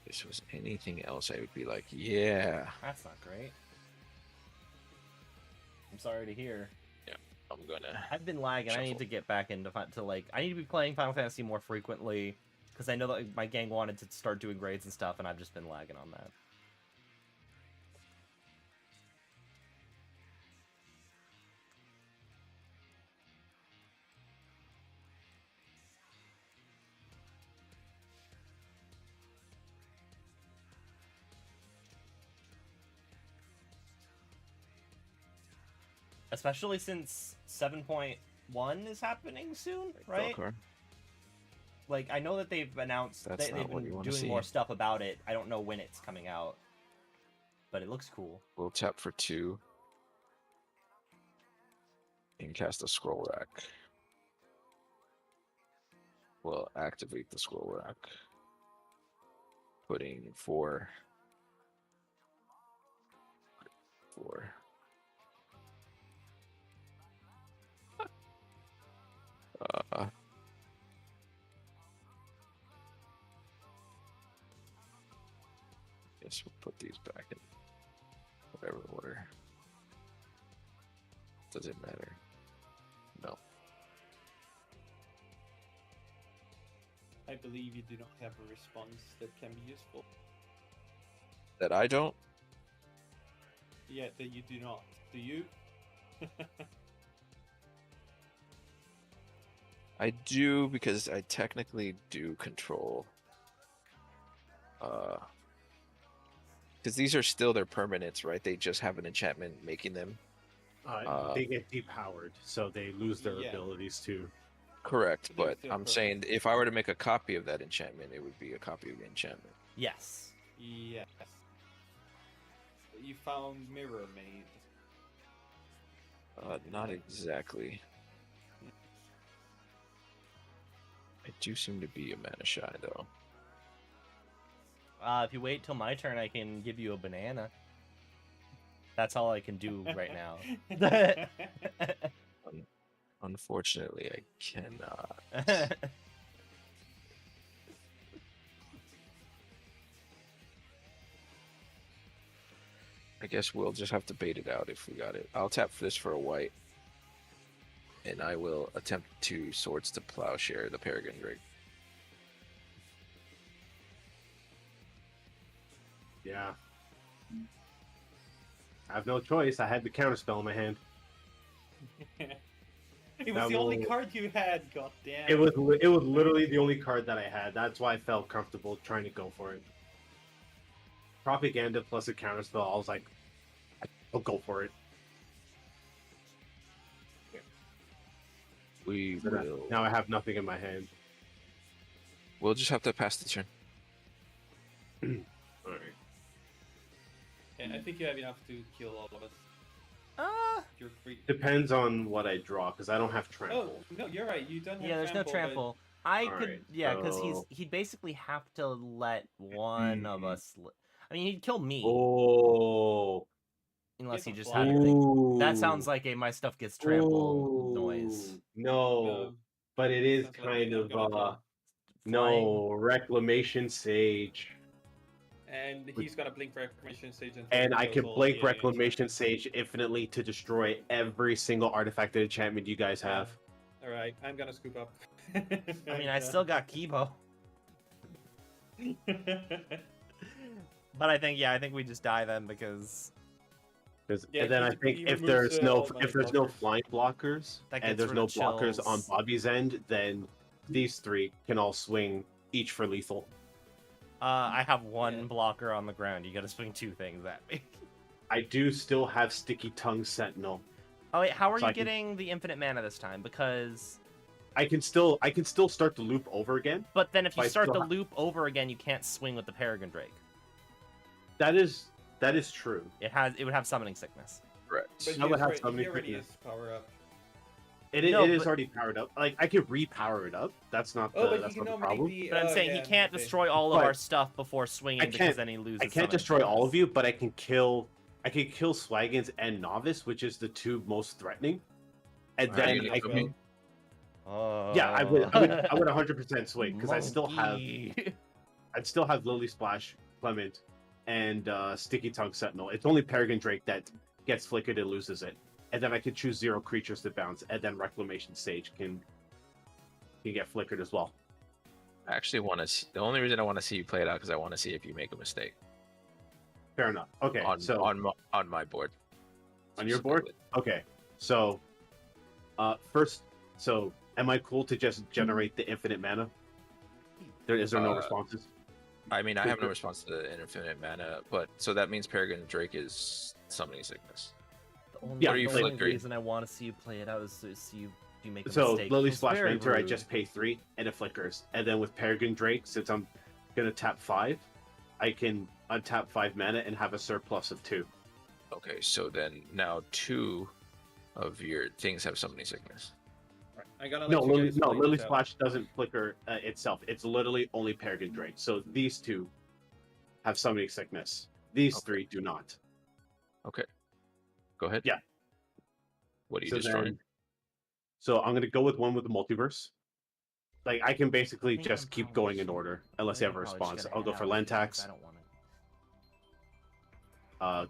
If this was anything else, I would be like, yeah. That's not great. I'm sorry to hear. Yeah, I'm gonna. I've been lagging. Shuffle. I need to get back into I need to be playing Final Fantasy more frequently because I know that my gang wanted to start doing raids and stuff, and I've just been lagging on that. Especially since 7.1 is happening soon, right? Like, I know that they've announced they've been doing more stuff about it. I don't know when it's coming out, but it looks cool. We'll tap for 2 and cast a scroll rack. We'll activate the scroll rack, putting 4. guess we'll put these back in whatever order. Does it matter? No. I believe you do not have a response that can be useful. That I don't? Yeah, that you do not. Do you? I do because I technically do control. Because these are still their permanents, right? They just have an enchantment making them. They get depowered, so they lose their Yeah. abilities too. Correct, They're but still I'm saying if I were to make a copy of that enchantment, it would be a copy of the enchantment. Yes. Yes. You found Mirror Maid. Not exactly. I do seem to be a mana shy, though. If you wait till my turn, I can give you a banana. That's all I can do right now. Unfortunately, I cannot. I guess we'll just have to bait it out if we got it. I'll tap for this for a white. And I will attempt 2 Swords to Plowshare the Peregrine Drake. Yeah. I have no choice. I had the counterspell in my hand. It was the only card you had, goddamn. It was literally the only card that I had. That's why I felt comfortable trying to go for it. Propaganda plus a counterspell. I was like, I'll go for it. We will. Now I have nothing in my hand. We'll just have to pass the turn. Alright. Yeah, I think you have enough to kill all of us. You're free. Depends on what I draw, because I don't have trample. Oh, no, you're right. You don't have Yeah, there's no trample. I could, Alright, yeah, because so- he'd basically have to let one of us. I mean, he'd kill me Oh. unless he Get just the had a flyer. thing. That sounds like a my stuff gets trampled noise. No, but it is Sounds like kind I'm of gonna draw. no reclamation sage, And he's gonna blink Reclamation Sage and I can Total blink healing reclamation enchantment. sage infinitely to destroy every single artifacted enchantment you guys have. Alright, I'm gonna scoop up. I mean, I still got Kibo, but I think we just die then because Yeah, and then I he think if removes, there's no all my no blockers. flying blockers That and gets there's rid no of blockers on chills. Bobby's end, then these 3 can all swing each for lethal. I have one Yeah. blocker on the ground. You got to swing 2 things at me. I do still have Sticky Tongue Sentinel. Oh wait, how are So you I can- getting the infinite mana this time? Because I can still start the loop over again. but then if you I start still the ha- loop over again, you can't swing with the Peregrine Drake. That is true. It would have summoning sickness. Correct. But I would have he somebody already quickly. is power up. It No, is but- already powered up. Like I could repower it up. That's not the, Oh, but that's he not can the problem. nominate the. But I'm saying he yeah, can't okay. destroy all of But our stuff before swinging I because can't- then he loses. I can't summoning destroy all of sickness. you, but I can kill Swaggins and Novice, which is the 2 most threatening. And Are then you I gonna can go? yeah, I would 100% swing because I'd still have Lily Splash, Clement, and Sticky Tongue Sentinel. It's only Peregrine Drake that gets flickered and loses it. And then I could choose 0 creatures to bounce, and then Reclamation Sage can get flickered as well. I actually want to. The only reason I want to see you play it out because I want to see if you make a mistake Fair enough. Okay, on so on my board. on your board? Okay, so first, so am I cool to just generate the infinite mana? Is there no responses? I mean, I have no response to the infinite mana, but so that means Peregrine Drake is summoning sickness. The only, Yeah, What are you the only flickering? reason I want to see you play it out is to see you make a So mistake. Lily It's Splash very Mentor, I rude. just pay 3 and it flickers. And then with Peregrine Drake, since I'm gonna tap 5, I can untap 5 mana and have a surplus of 2. Okay, so then now 2 of your things have summoning sickness. Right, I gotta No, let you guys play Lily this out. Splash doesn't flicker itself. It's literally only Peregrine Drake. So these 2 have summoning sickness. These Okay. 3 do not. Okay, go ahead. Yeah. What are you So destroying? then- So I'm gonna go with one with the multiverse. Like I can basically think just I'm keep probably going in just- order unless you have a I'm probably just response. gonna I'll go head for out land because tax. I don't want it.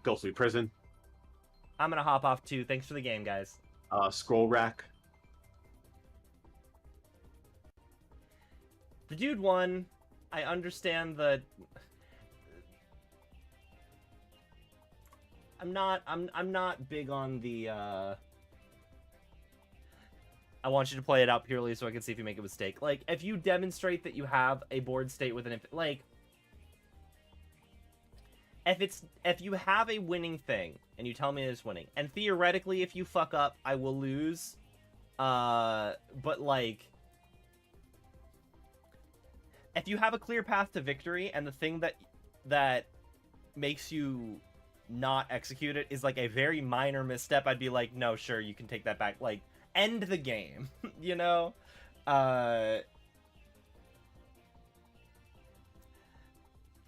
Ghostly Prison. I'm gonna hop off too. Thanks for the game, guys. Scroll Rack. The dude won. I understand the. I'm not big on the. I want you to play it out purely so I can see if you make a mistake. Like, if you demonstrate that you have a board state with an like, if you have a winning thing and you tell me it's winning, and theoretically if you fuck up, I will lose. But like, if you have a clear path to victory and the thing that makes you not execute it is like a very minor misstep, I'd be like, no, sure, you can take that back. Like, end the game, you know? I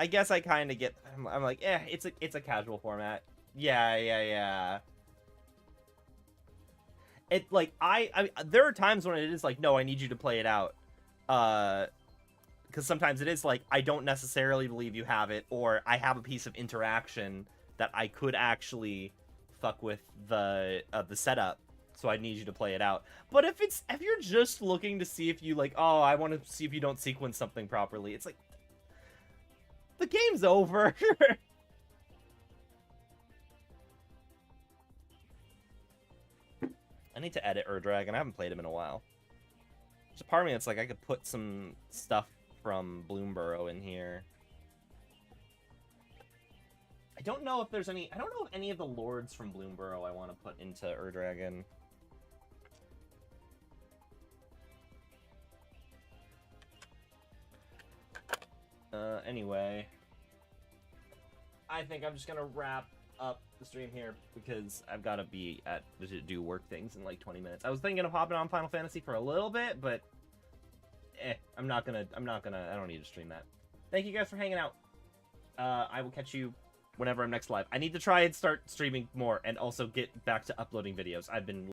guess I kind of get. I'm like, it's a casual format. Yeah. It like I there are times when it is like, no, I need you to play it out. Because sometimes it is like, I don't necessarily believe you have it, or I have a piece of interaction that I could actually fuck with the setup. So I need you to play it out. But if you're just looking to see if you like, oh, I want to see if you don't sequence something properly, it's like, the game's over. I need to edit Dragon. I haven't played him in a while. There's a part of me that's like, I could put some stuff from Bloomburrow in here. I don't know if there's any. I don't know if any of the lords from Bloomburrow I want to put into Dragon. Anyway, I think I'm just gonna wrap up the stream here because I've got to be to do work things in like 20 minutes. I was thinking of hopping on Final Fantasy for a little bit, but I don't need to stream that. Thank you guys for hanging out. I will catch you whenever I'm next live. I need to try and start streaming more and also get back to uploading videos. I've been